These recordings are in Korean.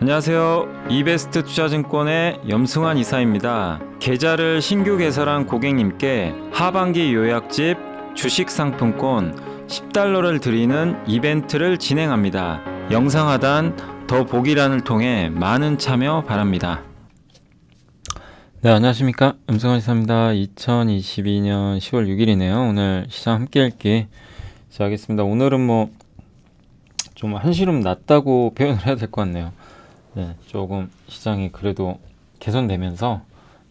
안녕하세요. 이베스트 투자증권의 염승환 이사입니다. 계좌를 신규 개설한 고객님께 하반기 요약집 주식 상품권 10달러를 드리는 이벤트를 진행합니다. 영상 하단 더 보기란을 통해 많은 참여 바랍니다. 네, 안녕하십니까. 염승환 이사입니다. 2022년 10월 6일이네요. 오늘 시장 함께 읽기 시작하겠습니다. 오늘은 좀 한시름 낮다고 표현을 해야 될 것 같네요. 네, 조금 시장이 그래도 개선되면서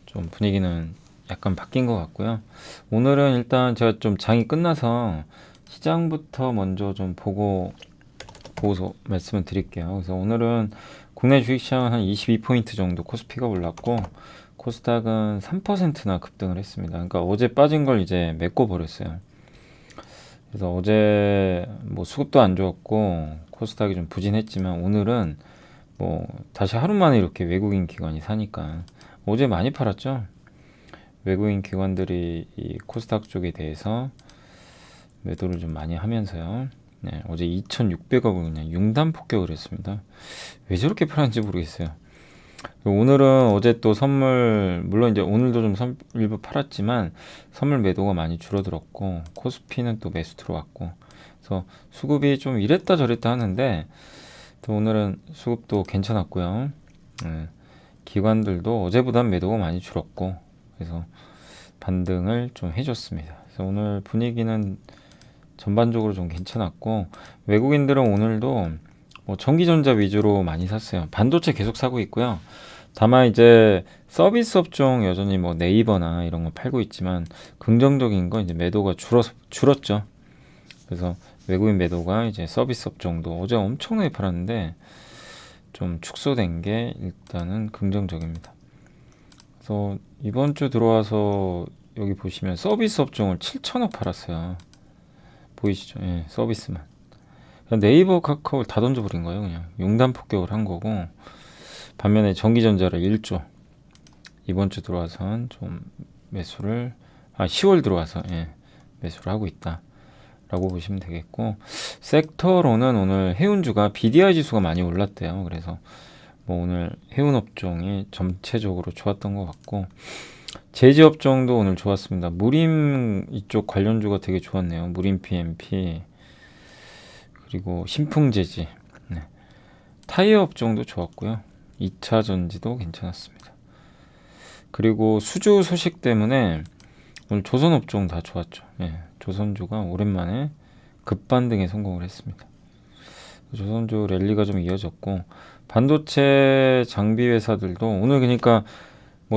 좀 분위기는 약간 바뀐 것 같고요. 오늘은 일단 제가 좀 장이 끝나서 시장부터 먼저 좀 보고서 말씀을 드릴게요. 그래서 오늘은 국내 주식시장은 한 22포인트 정도 코스피가 올랐고 코스닥은 3%나 급등을 했습니다. 그러니까 어제 빠진 걸 이제 메꿔 버렸어요. 그래서 어제 수급도 안 좋았고 코스닥이 좀 부진했지만 오늘은 다시 하루 만에 이렇게 외국인 기관이 사니까 어제 많이 팔았죠. 외국인 기관들이 이 코스닥 쪽에 대해서 매도를 좀 많이 하면서요. 네, 어제 2,600억을 그냥 융단 폭격을 했습니다. 왜 저렇게 팔았는지 모르겠어요. 오늘은 어제 또 선물, 물론 이제 오늘도 좀 일부 팔았지만 선물 매도가 많이 줄어들었고 코스피는 또 매수 들어왔고 그래서 수급이 좀 이랬다 저랬다 하는데 또 오늘은 수급도 괜찮았고요. 기관들도 어제보단 매도가 많이 줄었고 그래서 반등을 좀 해줬습니다. 그래서 오늘 분위기는 전반적으로 좀 괜찮았고 외국인들은 오늘도 전기전자 위주로 많이 샀어요. 반도체 계속 사고 있고요. 다만 이제 서비스 업종 여전히 네이버나 이런 거 팔고 있지만 긍정적인 건 이제 매도가 줄었죠. 그래서 외국인 매도가 이제 서비스 업종도 어제 엄청나게 팔았는데 좀 축소된 게 일단은 긍정적입니다. 그래서 이번 주 들어와서 여기 보시면 서비스 업종을 7천억 팔았어요. 보이시죠? 예, 서비스만. 네이버 카카오를 다 던져버린 거예요. 그냥 융단 폭격을 한 거고 반면에 전기전자를 1조 이번 주 들어와선 좀 매수를 10월 들어와서 매수를 하고 있다 라고 보시면 되겠고 섹터로는 오늘 해운주가 BDI 지수가 많이 올랐대요. 그래서 오늘 해운업종이 전체적으로 좋았던 것 같고 제지업종도 오늘 좋았습니다. 무림 이쪽 관련주가 되게 좋았네요. 무림 PMP 그리고 신풍재지, 타이어 업종도 좋았고요. 2차 전지도 괜찮았습니다. 그리고 수주 소식 때문에 오늘 조선 업종 다 좋았죠. 조선주가 오랜만에 급반등에 성공을 했습니다. 조선주 랠리가 좀 이어졌고 반도체 장비 회사들도 오늘 그러니까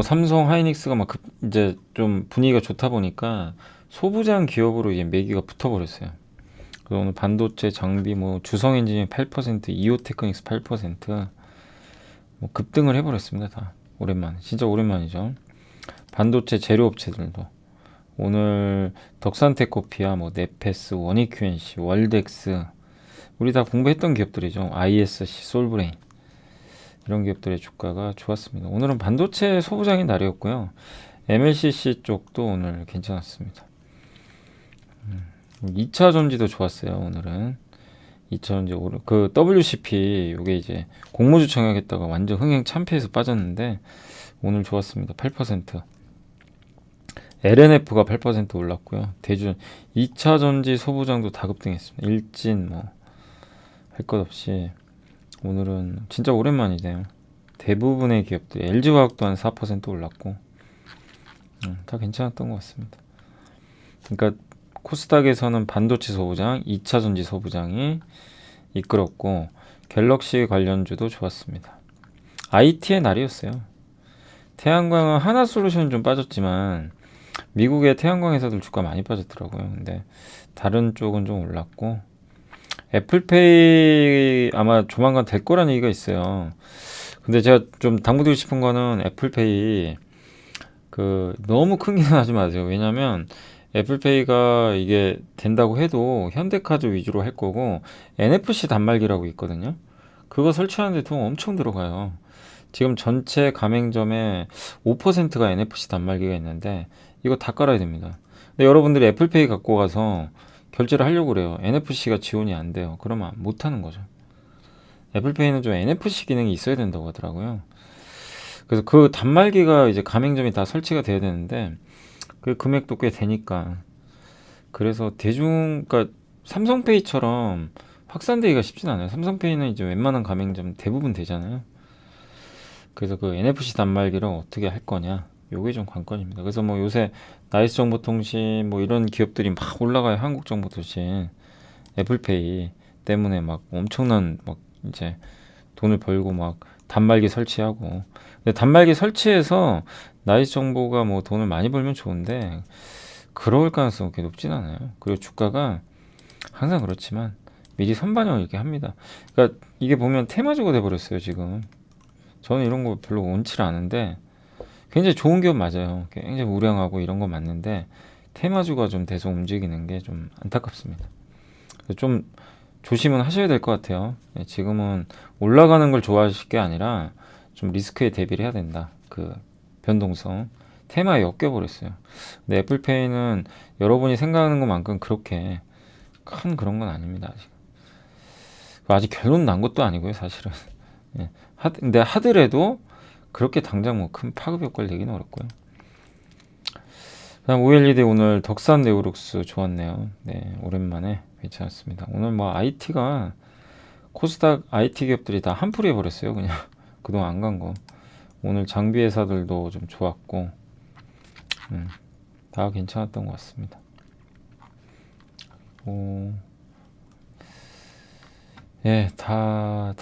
삼성 하이닉스가 이제 좀 분위기가 좋다 보니까 소부장 기업으로 이제 매기가 붙어버렸어요. 그래서 오늘 반도체 장비 주성 엔지니어링 8%, 이오테크닉스 8% 급등을 해버렸습니다. 다 오랜만에, 진짜 오랜만이죠. 반도체 재료업체들도 오늘 덕산테크코피아, 네페스, 원익QNC, 월덱스 우리 다 공부했던 기업들이죠. ISC, 솔브레인 이런 기업들의 주가가 좋았습니다. 오늘은 반도체 소부장의 날이었고요. MLCC 쪽도 오늘 괜찮았습니다. 2차 전지도 좋았어요. 오늘은 2차 전지 그 WCP 요게 이제 공모주 청약했다가 완전 흥행 참패해서 빠졌는데 오늘 좋았습니다. 8%. LNF가 8% 올랐고요. 대준 2차 전지 소부장도 다 급등했습니다. 일진 할 것 없이 오늘은 진짜 오랜만이네요. 대부분의 기업들 LG화학도 한 4% 올랐고 다 괜찮았던 것 같습니다. 그러니까 코스닥에서는 반도체 소부장, 2차 전지 소부장이 이끌었고 갤럭시 관련주도 좋았습니다. IT의 날이었어요. 태양광은 하나솔루션은 좀 빠졌지만 미국의 태양광 회사들 주가 많이 빠졌더라고요. 근데 다른 쪽은 좀 올랐고 애플페이 아마 조만간 될 거라는 얘기가 있어요. 근데 제가 좀 당부드리고 싶은 거는 애플페이 너무 큰 기대는 하지 마세요. 왜냐면 애플페이가 이게 된다고 해도 현대카드 위주로 할 거고 NFC 단말기라고 있거든요. 그거 설치하는데 돈 엄청 들어가요. 지금 전체 가맹점에 5%가 NFC 단말기가 있는데 이거 다 깔아야 됩니다. 근데 여러분들이 애플페이 갖고 가서 결제를 하려고 그래요. NFC가 지원이 안 돼요. 그러면 못 하는 거죠. 애플페이는 좀 NFC 기능이 있어야 된다고 하더라고요. 그래서 그 단말기가 이제 가맹점이 다 설치가 돼야 되는데 그 금액도 꽤 되니까 그래서 그러니까 삼성페이처럼 확산되기가 쉽진 않아요. 삼성페이는 이제 웬만한 가맹점 대부분 되잖아요. 그래서 그 NFC 단말기를 어떻게 할 거냐, 요게 좀 관건입니다. 그래서 뭐 요새 나이스 정보통신 뭐 이런 기업들이 막 올라가요. 한국정보통신, 애플페이 때문에 막 엄청난 막 이제 돈을 벌고 막 단말기 설치하고. 근데 단말기 설치해서 나이스 정보가 뭐 돈을 많이 벌면 좋은데 그럴 가능성이 그렇게 높진 않아요. 그리고 주가가 항상 그렇지만 미리 선반영을 이렇게 합니다. 그러니까 이게 보면 테마주가 돼버렸어요 지금. 저는 이런 거 별로 원치 않은데 굉장히 좋은 기업 맞아요. 굉장히 우량하고 이런 거 맞는데 테마주가 좀 계속 움직이는 게 좀 안타깝습니다. 그래서 좀 조심은 하셔야 될 것 같아요. 지금은 올라가는 걸 좋아하실 게 아니라 좀 리스크에 대비를 해야 된다. 그 변동성 테마에 엮여버렸어요. 근데 애플페이는 여러분이 생각하는 것만큼 그렇게 큰 그런 건 아닙니다. 아직 결론 난 것도 아니고요, 사실은. 예. 근데 하더라도 그렇게 당장 뭐 큰 파급 효과를 내기는 어렵고요. 그다음 OLED 오늘 덕산 네오룩스 좋았네요. 네, 오랜만에 괜찮았습니다. 오늘 뭐 IT가 코스닥 IT 기업들이 다 한풀이 해버렸어요. 그냥 그동안 안 간 거. 오늘 장비 회사들도 좀 좋았고, 다 괜찮았던 것 같습니다. 예, 다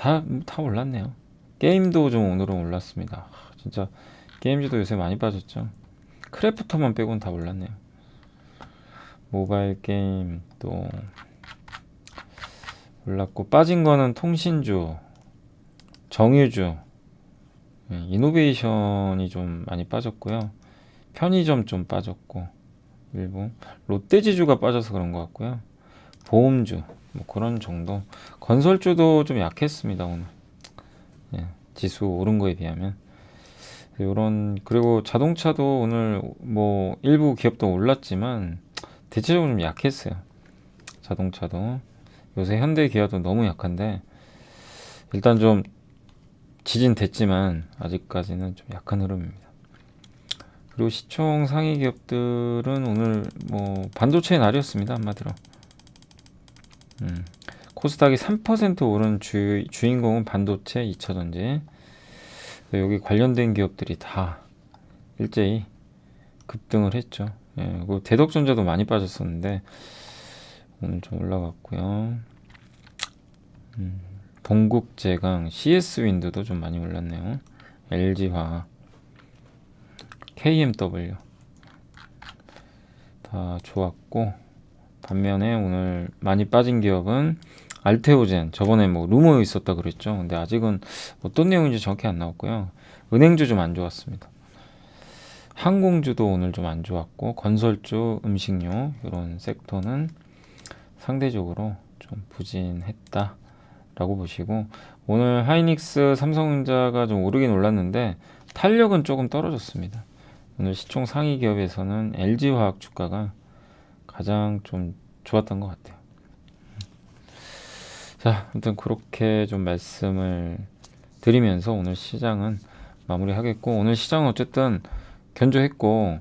올랐네요. 게임도 좀 오늘은 올랐습니다. 진짜 게임주도 요새 많이 빠졌죠. 크래프터만 빼고는 다 올랐네요. 모바일 게임 또 올랐고, 빠진 거는 통신주, 정유주, 이노베이션이 좀 많이 빠졌고요. 편의점 좀 빠졌고, 일부 롯데지주가 빠져서 그런 것 같고요. 보험주 뭐 그런 정도. 건설주도 좀 약했습니다 오늘. 예, 지수 오른 거에 비하면. 요런, 그리고 자동차도 오늘 뭐 일부 기업도 올랐지만 대체적으로 좀 약했어요. 자동차도 요새 현대 기아도 너무 약한데 일단 좀 지진 됐지만 아직까지는 좀 약한 흐름입니다. 그리고 시총 상위 기업들은 오늘 뭐 반도체의 날이었습니다 한마디로. 코스닥이 3% 오른 주인공은 반도체, 2차전지. 여기 관련된 기업들이 다 일제히 급등을 했죠. 예, 그리고 대덕전자도 많이 빠졌었는데 오늘 좀 올라갔고요. 동국제강, CS윈드도 좀 많이 올랐네요. LG화학, KMW 다 좋았고, 반면에 오늘 많이 빠진 기업은 알테오젠, 저번에 뭐 루머 있었다 그랬죠. 근데 아직은 어떤 내용인지 정확히 안 나왔고요. 은행주 좀 안 좋았습니다. 항공주도 오늘 좀 안 좋았고, 건설주, 음식료 이런 섹터는 상대적으로 좀 부진했다라고 보시고, 오늘 하이닉스, 삼성전자가 좀 오르긴 올랐는데 탄력은 조금 떨어졌습니다. 오늘 시총 상위 기업에서는 LG화학 주가가 가장 좀 좋았던 것 같아요. 자, 아무튼 그렇게 좀 말씀을 드리면서 오늘 시장은 마무리하겠고, 오늘 시장은 어쨌든 견조했고,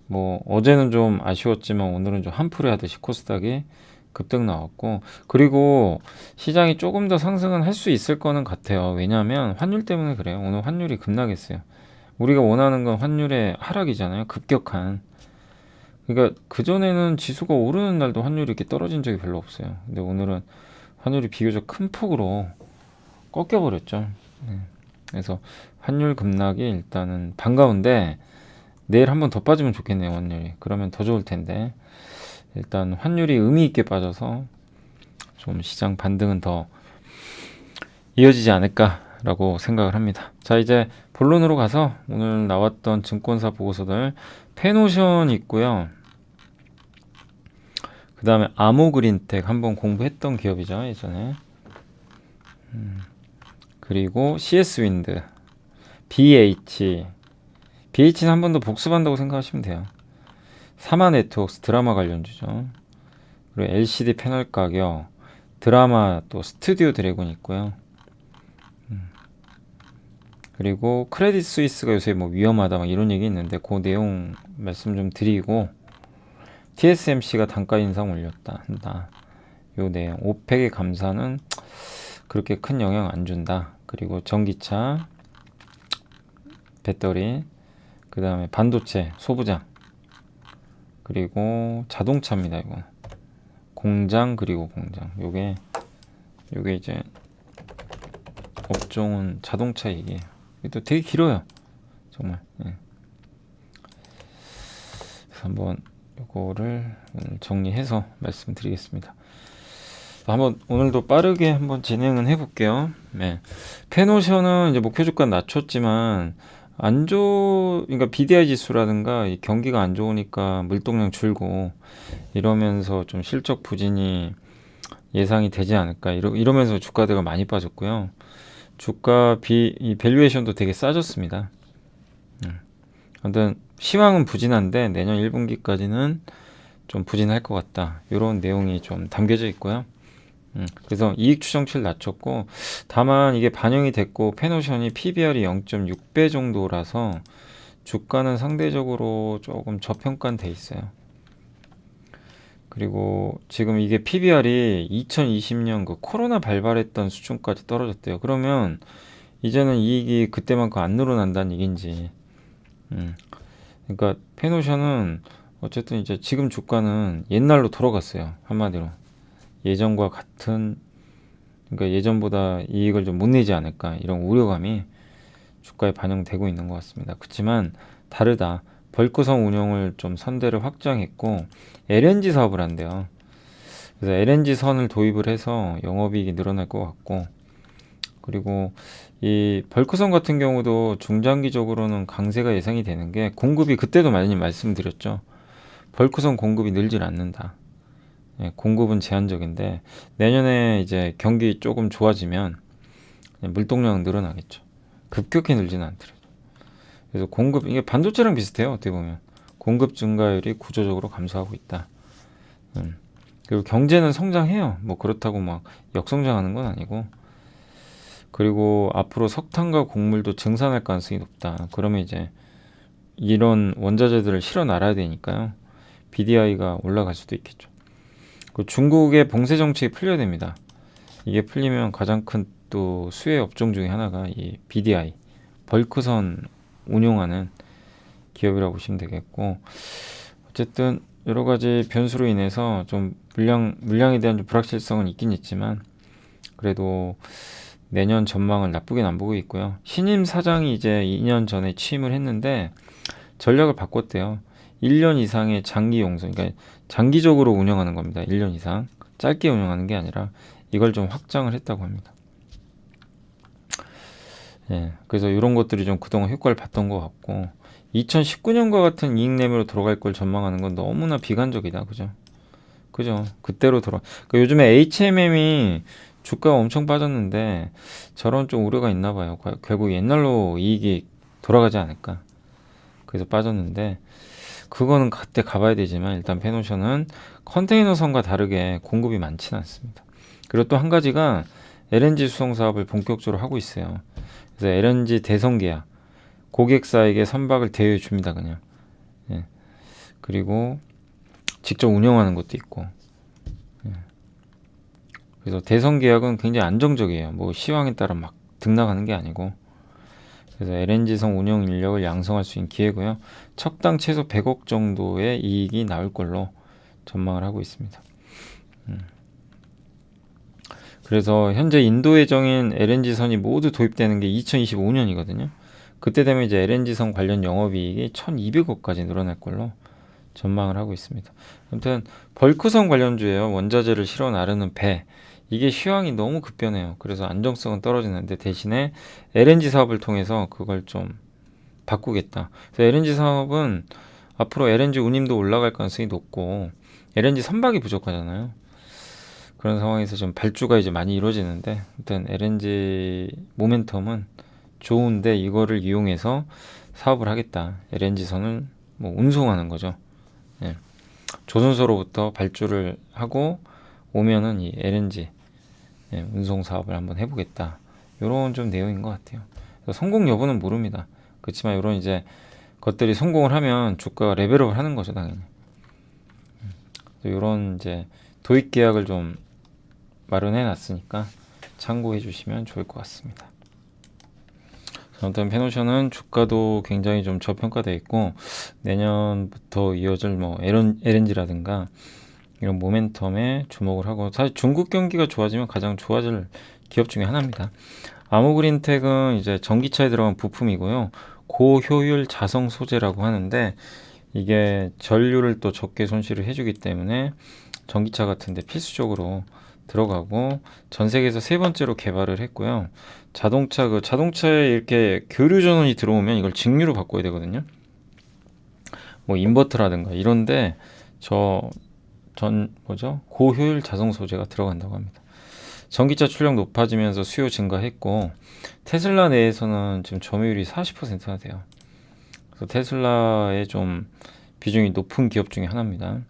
뭐 어제는 좀 아쉬웠지만 오늘은 좀 한풀이 하듯이 코스닥이 급등 나왔고, 그리고 시장이 조금 더 상승은 할 수 있을 거는 같아요. 왜냐하면 환율 때문에 그래요. 오늘 환율이 급락했어요. 우리가 원하는 건 환율의 하락이잖아요. 급격한. 그러니까 그전에는 지수가 오르는 날도 환율이 이렇게 떨어진 적이 별로 없어요. 근데 오늘은 환율이 비교적 큰 폭으로 꺾여버렸죠. 그래서 환율 급락이 일단은 반가운데 내일 한번 더 빠지면 좋겠네요. 환율이. 그러면 더 좋을 텐데 일단 환율이 의미 있게 빠져서 좀 시장 반등은 더 이어지지 않을까라고 생각을 합니다. 자, 이제 본론으로 가서 오늘 나왔던 증권사 보고서들, 페노션 있고요. 그 다음에 아모그린텍 한번 공부했던 기업이죠 예전에. 그리고 CS윈드, BH는 한 번 더 복습한다고 생각하시면 돼요. 사마네트웍스 드라마 관련주죠. 그리고 LCD 패널 가격, 드라마 또 스튜디오 드래곤 있고요. 그리고 크레딧 스위스가 요새 뭐 위험하다 막 이런 얘기 있는데 그 내용 말씀 좀 드리고, TSMC가 단가 인상 올렸다 한다. 요 내용, 오펙의 감사는 그렇게 큰 영향 안 준다. 그리고 전기차, 배터리, 그 다음에 반도체, 소부장, 그리고 자동차입니다. 이거 공장, 그리고 공장. 요게 이제 업종은 자동차 얘기예요. 또 되게 길어요, 정말. 예. 그래서 한번 요거를 오늘 정리해서 말씀드리겠습니다. 한번 오늘도 빠르게 한번 진행은 해볼게요. 네. 페노션은 이제 목표 주가 낮췄지만 그러니까 BDI 지수라든가 이 경기가 안 좋으니까 물동량 줄고 이러면서 좀 실적 부진이 예상이 되지 않을까, 이러면서 주가대가 많이 빠졌고요. 이 밸류에이션도 되게 싸졌습니다. 아무튼 시황은 부진한데 내년 1분기까지는 좀 부진할 것 같다, 이런 내용이 좀 담겨져 있고요. 그래서 이익 추정치를 낮췄고, 다만 이게 반영이 됐고 페노션이 PBR이 0.6배 정도라서 주가는 상대적으로 조금 저평가돼 있어요. 그리고 지금 이게 PBR이 2020년 그 코로나 발발했던 수준까지 떨어졌대요. 그러면 이제는 이익이 그때만큼 안 늘어난다는 얘기인지. 그러니까 페노션은 어쨌든 이제 지금 주가는 옛날로 돌아갔어요, 한마디로. 예전과 같은, 그러니까 예전보다 이익을 좀 못 내지 않을까, 이런 우려감이 주가에 반영되고 있는 것 같습니다. 그렇지만 다르다. 벌크선 운영을 좀 선대를 확장했고 LNG 사업을 한대요. 그래서 LNG 선을 도입을 해서 영업이익이 늘어날 것 같고, 그리고 이 벌크선 같은 경우도 중장기적으로는 강세가 예상이 되는 게, 공급이 그때도 많이 말씀드렸죠. 벌크선 공급이 늘질 않는다. 예, 공급은 제한적인데 내년에 이제 경기 조금 좋아지면 물동량은 늘어나겠죠. 급격히 늘지는 않더라도. 그래서 이게 반도체랑 비슷해요, 어떻게 보면. 공급 증가율이 구조적으로 감소하고 있다. 그리고 경제는 성장해요. 뭐 그렇다고 막 역성장하는 건 아니고. 그리고 앞으로 석탄과 곡물도 증산할 가능성이 높다. 그러면 이제 이런 원자재들을 실어 나가야 되니까요, BDI가 올라갈 수도 있겠죠. 그 중국의 봉쇄 정책이 풀려야 됩니다. 이게 풀리면 가장 큰 또 수혜 업종 중에 하나가 이 BDI, 벌크선 운용하는 기업이라고 보시면 되겠고, 어쨌든 여러 가지 변수로 인해서 좀 물량에 대한 좀 불확실성은 있긴 있지만 그래도 내년 전망을 나쁘게 안 보고 있고요. 신임 사장이 이제 2년 전에 취임을 했는데 전략을 바꿨대요. 1년 이상의 장기 용선, 그러니까 장기적으로 운영하는 겁니다. 1년 이상. 짧게 운영하는 게 아니라 이걸 좀 확장을 했다고 합니다. 예, 그래서 이런 것들이 좀 그동안 효과를 봤던 것 같고, 2019년과 같은 이익 내밀로 돌아갈 걸 전망하는 건 너무나 비관적이다. 그죠? 그때로 그러니까 요즘에 HMM이 주가가 엄청 빠졌는데 저런 좀 우려가 있나 봐요. 결국 옛날로 이익이 돌아가지 않을까. 그래서 빠졌는데 그거는 그때 가봐야 되지만, 일단 페노션은 컨테이너선과 다르게 공급이 많지는 않습니다. 그리고 또 한 가지가 LNG 수송 사업을 본격적으로 하고 있어요. 그래서 LNG 대선 계약, 고객사에게 선박을 대여해 줍니다, 그냥. 예. 그리고 직접 운영하는 것도 있고. 예. 그래서 대선 계약은 굉장히 안정적이에요. 뭐 시황에 따라 막 등락하는 게 아니고. 그래서 LNG선 운영 인력을 양성할 수 있는 기회고요. 척당 최소 100억 정도의 이익이 나올 걸로 전망을 하고 있습니다. 그래서 현재 인도 예정인 LNG선이 모두 도입되는 게 2025년이거든요. 그때 되면 이제 LNG선 관련 영업이익이 1,200억까지 늘어날 걸로 전망을 하고 있습니다. 아무튼 벌크선 관련주예요. 원자재를 실어 나르는 배. 이게 시황이 너무 급변해요. 그래서 안정성은 떨어지는데 대신에 LNG 사업을 통해서 그걸 좀 바꾸겠다. 그래서 LNG 사업은 앞으로 LNG 운임도 올라갈 가능성이 높고, LNG 선박이 부족하잖아요. 그런 상황에서 좀 발주가 이제 많이 이루어지는데, 일단 LNG 모멘텀은 좋은데 이거를 이용해서 사업을 하겠다. LNG 선을 뭐 운송하는 거죠. 예. 조선소로부터 발주를 하고 오면은 이 LNG 운송 사업을 한번 해보겠다. 이런 좀 내용인 것 같아요. 성공 여부는 모릅니다. 그렇지만 이런 이제 것들이 성공을 하면 주가가 레벨업을 하는 거죠, 당연히. 이런 이제 도입 계약을 좀 마련해 놨으니까 참고해 주시면 좋을 것 같습니다. 아무튼 페노션은 주가도 굉장히 좀 저평가되어 있고 내년부터 이어질 뭐 LNG라든가 이런 모멘텀에 주목을 하고, 사실 중국 경기가 좋아지면 가장 좋아질 기업 중에 하나입니다. 아모그린텍은 이제 전기차에 들어간 부품이고요. 고효율 자성 소재라고 하는데 이게 전류를 또 적게 손실을 해주기 때문에 전기차 같은데 필수적으로 들어가고 전 세계에서 세 번째로 개발을 했고요. 자동차에 이렇게 교류 전원이 들어오면 이걸 직류로 바꿔야 되거든요. 뭐 인버터라든가 이런데 고효율 자성 소재가 들어간다고 합니다. 전기차 출력 높아지면서 수요 증가했고 테슬라 내에서는 지금 점유율이 40%나 돼요. 그래서 테슬라의 좀 비중이 높은 기업 중에 하나입니다.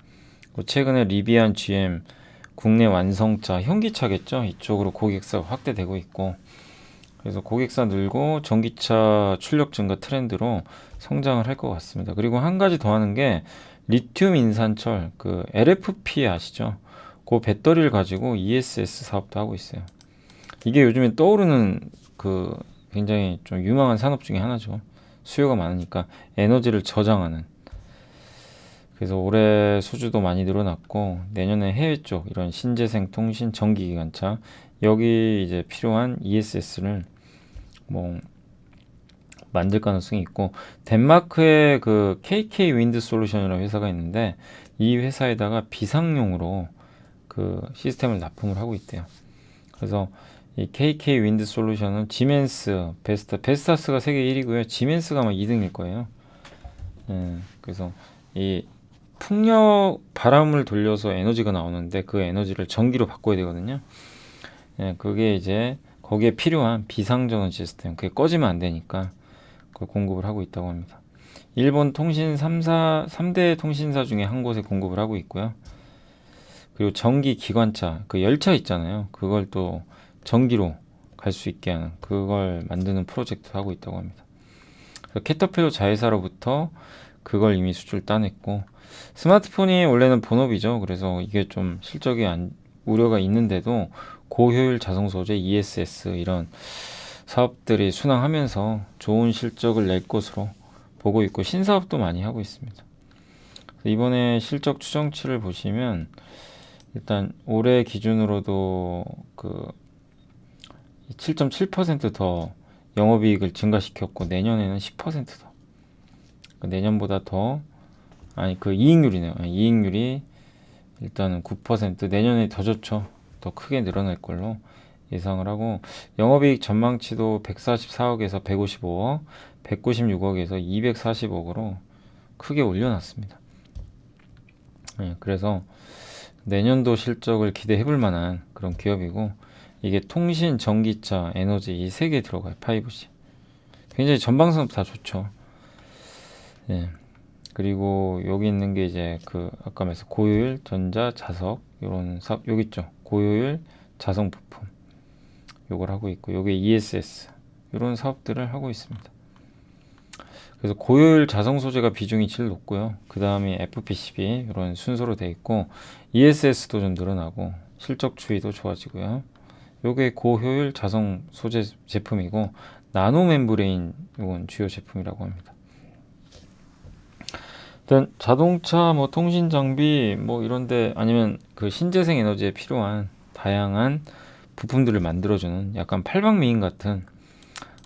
최근에 리비안, GM 국내 완성차, 현기차겠죠. 이쪽으로 고객사가 확대되고 있고, 그래서 고객사 늘고 전기차 출력 증가 트렌드로 성장을 할 것 같습니다. 그리고 한 가지 더 하는 게 리튬 인산철, 그 LFP 아시죠? 그 배터리를 가지고 ESS 사업도 하고 있어요. 이게 요즘에 떠오르는 그 굉장히 좀 유망한 산업 중에 하나죠. 수요가 많으니까 에너지를 저장하는. 그래서 올해 수주도 많이 늘어났고 내년에 해외 쪽 이런 신재생 통신 전기기관차 여기 이제 필요한 ESS를 뭐 만들 가능성이 있고, 덴마크의 그 KK 윈드 솔루션이라는 회사가 있는데 이 회사에다가 비상용으로 그 시스템을 납품을 하고 있대요. 그래서 이 KK 윈드 솔루션은 지멘스, 베스타스가 세계 1위고요. 지멘스가 아마 2등일 거예요. 그래서 이 풍력 바람을 돌려서 에너지가 나오는데 그 에너지를 전기로 바꿔야 되거든요. 그게 이제 거기에 필요한 비상전원 시스템, 그게 꺼지면 안 되니까 그걸 공급을 하고 있다고 합니다. 일본 통신 3대 통신사 중에 한 곳에 공급을 하고 있고요. 그리고 전기 기관차, 그 열차 있잖아요. 그걸 또 전기로 갈 수 있게 하는 그걸 만드는 프로젝트 하고 있다고 합니다. 캐터필러 자회사로부터 그걸 이미 수주를 따냈고, 스마트폰이 원래는 본업이죠. 그래서 이게 좀 실적이 우려가 있는데도 고효율 자성 소재 ESS 이런 사업들이 순항하면서 좋은 실적을 낼 것으로 보고 있고 신사업도 많이 하고 있습니다. 이번에 실적 추정치를 보시면 일단 올해 기준으로도 그 7.7% 영업이익을 증가시켰고 내년에는 10% 내년보다 이익률이네요. 이익률이 일단은 9%, 내년에 더 좋죠. 더 크게 늘어날 걸로 예상을 하고, 영업이익 전망치도 144억에서 155억, 196억에서 240억으로 크게 올려놨습니다. 그래서 내년도 실적을 기대해 볼 만한 그런 기업이고, 이게 통신, 전기차, 에너지 이 세 개 들어가요. 5G. 굉장히 전방선 다 좋죠. 그리고 여기 있는 게 이제 그 아까 말씀 고효율 전자 자석 이런 사업 여기 있죠. 고효율 자성 부품 요걸 하고 있고, 요게 ESS 이런 사업들을 하고 있습니다. 그래서 고효율 자성 소재가 비중이 제일 높고요. 그 다음에 FPCB 이런 순서로 돼 있고, ESS도 좀 늘어나고 실적 추이도 좋아지고요. 요게 고효율 자성 소재 제품이고, 나노 멤브레인 이건 주요 제품이라고 합니다. 일단 자동차, 뭐 통신 장비, 뭐 이런데 아니면 그 신재생 에너지에 필요한 다양한 부품들을 만들어주는 약간 팔방미인 같은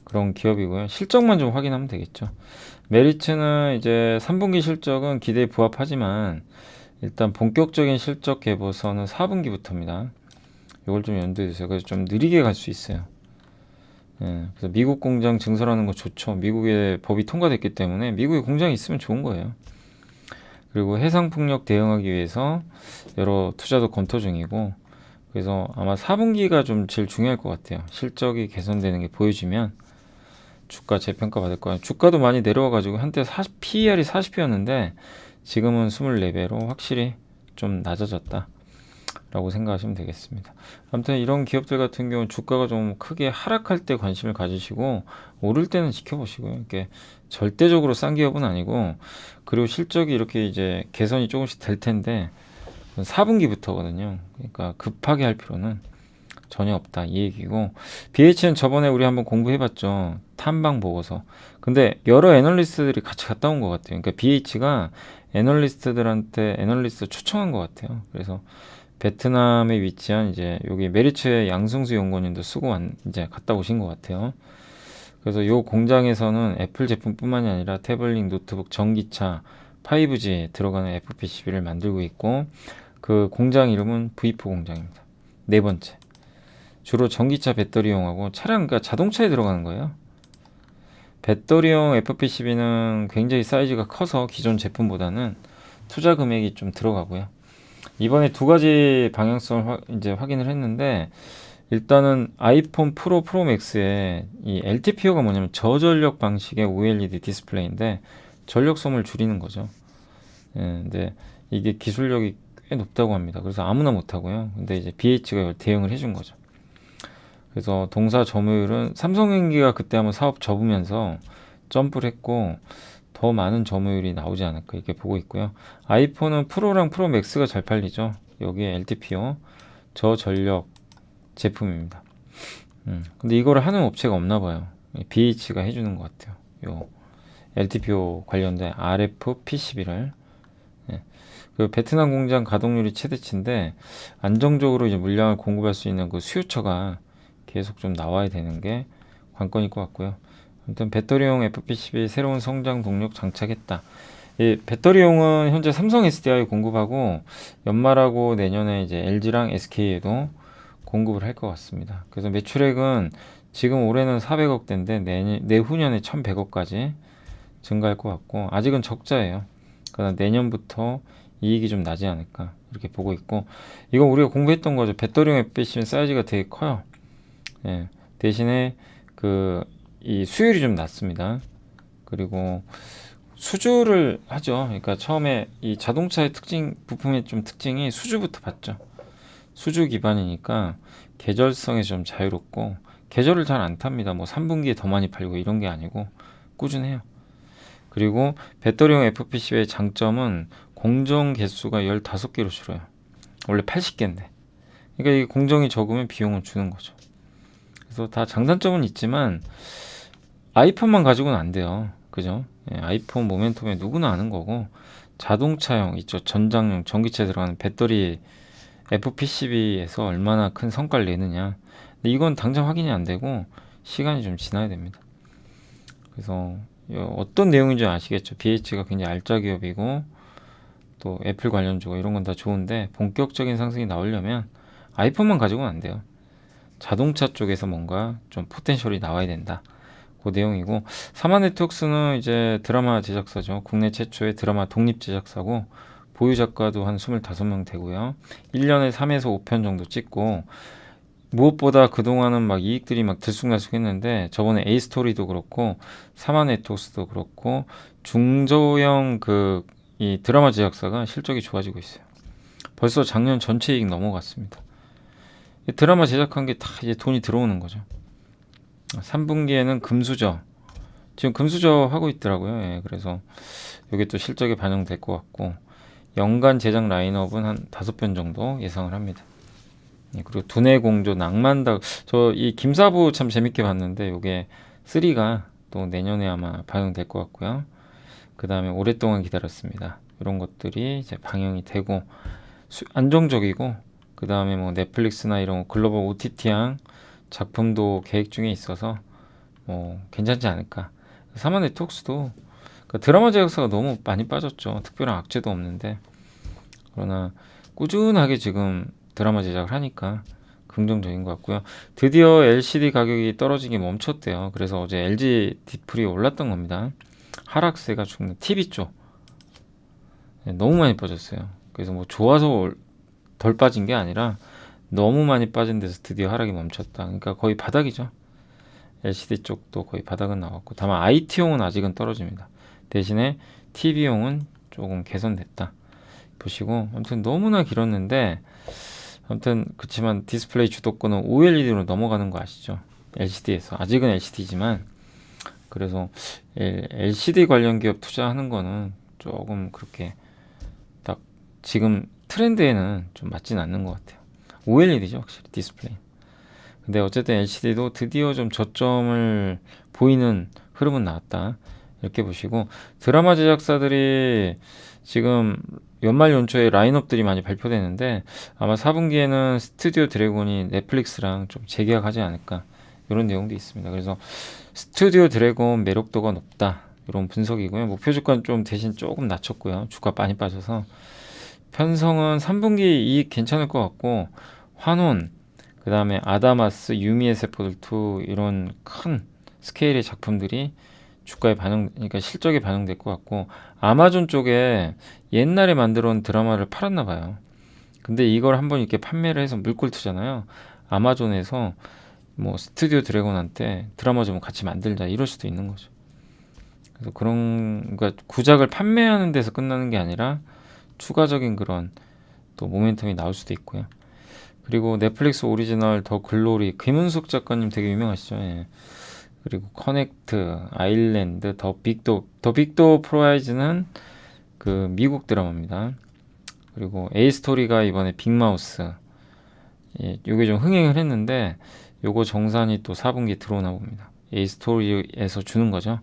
그런 기업이고요. 실적만 좀 확인하면 되겠죠. 메리츠는 이제 3분기 실적은 기대에 부합하지만 일단 본격적인 실적 개보서는 4분기부터입니다. 이걸 좀 염두에 두세요. 그래서 좀 느리게 갈 수 있어요. 그래서 미국 공장 증설하는 거 좋죠. 미국의 법이 통과됐기 때문에 미국에 공장이 있으면 좋은 거예요. 그리고 해상풍력 대응하기 위해서 여러 투자도 검토 중이고, 그래서 아마 4분기가 좀 제일 중요할 것 같아요. 실적이 개선되는 게 보여지면 주가 재평가 받을 거예요. 주가도 많이 내려와가지고 한때 PER이 40배였는데 지금은 24배로 확실히 좀 낮아졌다 라고 생각하시면 되겠습니다. 아무튼 이런 기업들 같은 경우는 주가가 좀 크게 하락할 때 관심을 가지시고 오를 때는 지켜보시고요. 이렇게 절대적으로 싼 기업은 아니고, 그리고 실적이 이렇게 이제 개선이 조금씩 될 텐데 4분기부터거든요. 그러니까 급하게 할 필요는 전혀 없다 이 얘기고, BH는 저번에 우리 한번 공부해봤죠. 탐방 보고서. 근데 여러 애널리스트들이 같이 갔다 온 것 같아요. 그러니까 BH가 애널리스트들한테 애널리스트 초청한 것 같아요. 그래서 베트남에 위치한 이제 여기 메리츠의 양승수 연구원님도 이제 갔다 오신 것 같아요. 그래서 요 공장에서는 애플 제품뿐만이 아니라 태블릿, 노트북, 전기차, 5G에 들어가는 FPCB를 만들고 있고, 그 공장 이름은 V4 공장입니다. 네 번째. 주로 전기차 배터리용하고 차량, 그러니까 자동차에 들어가는 거예요. 배터리용 FPCB는 굉장히 사이즈가 커서 기존 제품보다는 투자 금액이 좀 들어가고요. 이번에 두 가지 방향성을 이제 확인을 했는데, 일단은 아이폰 프로 맥스에 이 LTPO가 뭐냐면 저전력 방식의 OLED 디스플레이인데 전력 소모를 줄이는 거죠. 예, 근데 이게 기술력이 꽤 높다고 합니다. 그래서 아무나 못하고요. 근데 이제 BH가 대응을 해준 거죠. 그래서 동사 점유율은 삼성전기가 그때 한번 사업 접으면서 점프를 했고, 더 많은 점유율이 나오지 않을까 이렇게 보고 있고요. 아이폰은 프로랑 프로 맥스가 잘 팔리죠. 여기에 LTPO 저전력 제품입니다. 근데 이거를 하는 업체가 없나 봐요. BH가 해주는 것 같아요. 요 LTPO 관련된 RF PCB를. 예. 그 베트남 공장 가동률이 최대치인데 안정적으로 이제 물량을 공급할 수 있는 그 수요처가 계속 좀 나와야 되는 게 관건일 것 같고요. 아무튼 배터리용 FPCB 새로운 성장 동력 장착했다. 이 배터리용은 현재 삼성 SDI 공급하고 연말하고 내년에 이제 LG랑 SK에도 공급을 할 것 같습니다. 그래서 매출액은 지금 올해는 400억대인데 내후년에 1100억까지 증가할 것 같고, 아직은 적자예요. 그러나 내년부터 이익이 좀 나지 않을까 이렇게 보고 있고, 이건 우리가 공부했던 거죠. 배터리용 FPCB 사이즈가 되게 커요. 예, 대신에 이 수율이 좀 낮습니다. 그리고 수주를 하죠. 그러니까 처음에 이 자동차의 부품의 좀 특징이 수주부터 받죠. 수주 기반이니까 계절성에 좀 자유롭고, 계절을 잘 안 탑니다. 뭐 3분기에 더 많이 팔고 이런 게 아니고 꾸준해요. 그리고 배터리용 FPCB의 장점은 공정 개수가 15개로 줄어요. 원래 80개인데. 그러니까 이 공정이 적으면 비용을 주는 거죠. 그래서 다 장단점은 있지만 아이폰만 가지고는 안 돼요. 그죠? 예, 아이폰 모멘텀에 누구나 아는 거고, 자동차용 있죠. 전장용 전기차에 들어가는 배터리 FPCB에서 얼마나 큰 성과를 내느냐. 근데 이건 당장 확인이 안 되고 시간이 좀 지나야 됩니다. 그래서 어떤 내용인지 아시겠죠? BH가 굉장히 알짜 기업이고 또 애플 관련주고 이런 건 다 좋은데, 본격적인 상승이 나오려면 아이폰만 가지고는 안 돼요. 자동차 쪽에서 뭔가 좀 포텐셜이 나와야 된다. 그 내용이고, 사마네트웍스는 이제 드라마 제작사죠. 국내 최초의 드라마 독립 제작사고, 보유 작가도 한 25명 되고요. 1년에 3에서 5편 정도 찍고, 무엇보다 그동안은 막 이익들이 막 들쑥날쑥했는데, 저번에 A스토리도 그렇고 사마네트웍스도 그렇고 중저형 이 드라마 제작사가 실적이 좋아지고 있어요. 벌써 작년 전체 이익 넘어갔습니다. 드라마 제작한 게 다 이제 돈이 들어오는 거죠. 3분기에는 금수저, 지금 금수저 하고 있더라고요. 예, 그래서 이게 또 실적에 반영될 것 같고, 연간 제작 라인업은 한 5편 정도 예상을 합니다. 예, 그리고 두뇌 공조, 낭만다, 저 이 김사부 참 재밌게 봤는데 요게 3가 또 내년에 아마 반영될 것 같고요. 그 다음에 오랫동안 기다렸습니다. 이런 것들이 이제 방영이 되고 안정적이고, 그 다음에 뭐 넷플릭스나 이런 글로벌 OTT향 작품도 계획 중에 있어서 뭐 괜찮지 않을까. 사마네트웍스도 드라마 제작사가 너무 많이 빠졌죠. 특별한 악재도 없는데, 그러나 꾸준하게 지금 드라마 제작을 하니까 긍정적인 것 같고요. 드디어 LCD 가격이 떨어지기 멈췄대요. 그래서 어제 LG 디플이 올랐던 겁니다. 하락세가 죽는 TV 쪽 너무 많이 빠졌어요. 그래서 뭐 좋아서 덜 빠진 게 아니라 너무 많이 빠진 데서 드디어 하락이 멈췄다. 그러니까 거의 바닥이죠. LCD 쪽도 거의 바닥은 나왔고, 다만 IT용은 아직은 떨어집니다. 대신에 TV용은 조금 개선됐다 보시고, 아무튼 너무나 길었는데 아무튼 그렇지만 디스플레이 주도권은 OLED로 넘어가는 거 아시죠? LCD에서 아직은 LCD지만 그래서 LCD 관련 기업 투자하는 거는 조금 그렇게 딱 지금 트렌드에는 좀 맞진 않는 것 같아요. OLED죠, 확실히 디스플레이. 근데 어쨌든 LCD도 드디어 좀 저점을 보이는 흐름은 나왔다. 이렇게 보시고 드라마 제작사들이 지금 연말 연초에 라인업들이 많이 발표되는데 아마 4분기에는 스튜디오 드래곤이 넷플릭스랑 좀 재계약하지 않을까 이런 내용도 있습니다. 그래서 스튜디오 드래곤 매력도가 높다 이런 분석이고요. 목표 주가는 좀 대신 조금 낮췄고요. 주가 많이 빠져서 편성은 3분기 이익 괜찮을 것 같고 환혼 그 다음에 아다마스, 유미의 세포들 2 이런 큰 스케일의 작품들이 주가에 그러니까 실적에 반영될 것 같고 아마존 쪽에 옛날에 만들어 온 드라마를 팔았나 봐요. 근데 이걸 한번 이렇게 판매를 해서 물꼬를 트잖아요. 아마존에서 뭐 스튜디오 드래곤한테 드라마 좀 같이 만들자 이럴 수도 있는 거죠. 그래서 그러니까 구작을 판매하는 데서 끝나는 게 아니라 추가적인 그런 또 모멘텀이 나올 수도 있고요. 그리고 넷플릭스 오리지널 더 글로리 김은숙 작가님 되게 유명하시죠. 예. 그리고 커넥트, 아일랜드, 더 빅도 프라이즈는 그 미국 드라마입니다. 그리고 A 스토리가 이번에 빅마우스 예, 요게 좀 흥행을 했는데 요거 정산이 또 4분기에 들어오나 봅니다. A 스토리에서 주는 거죠.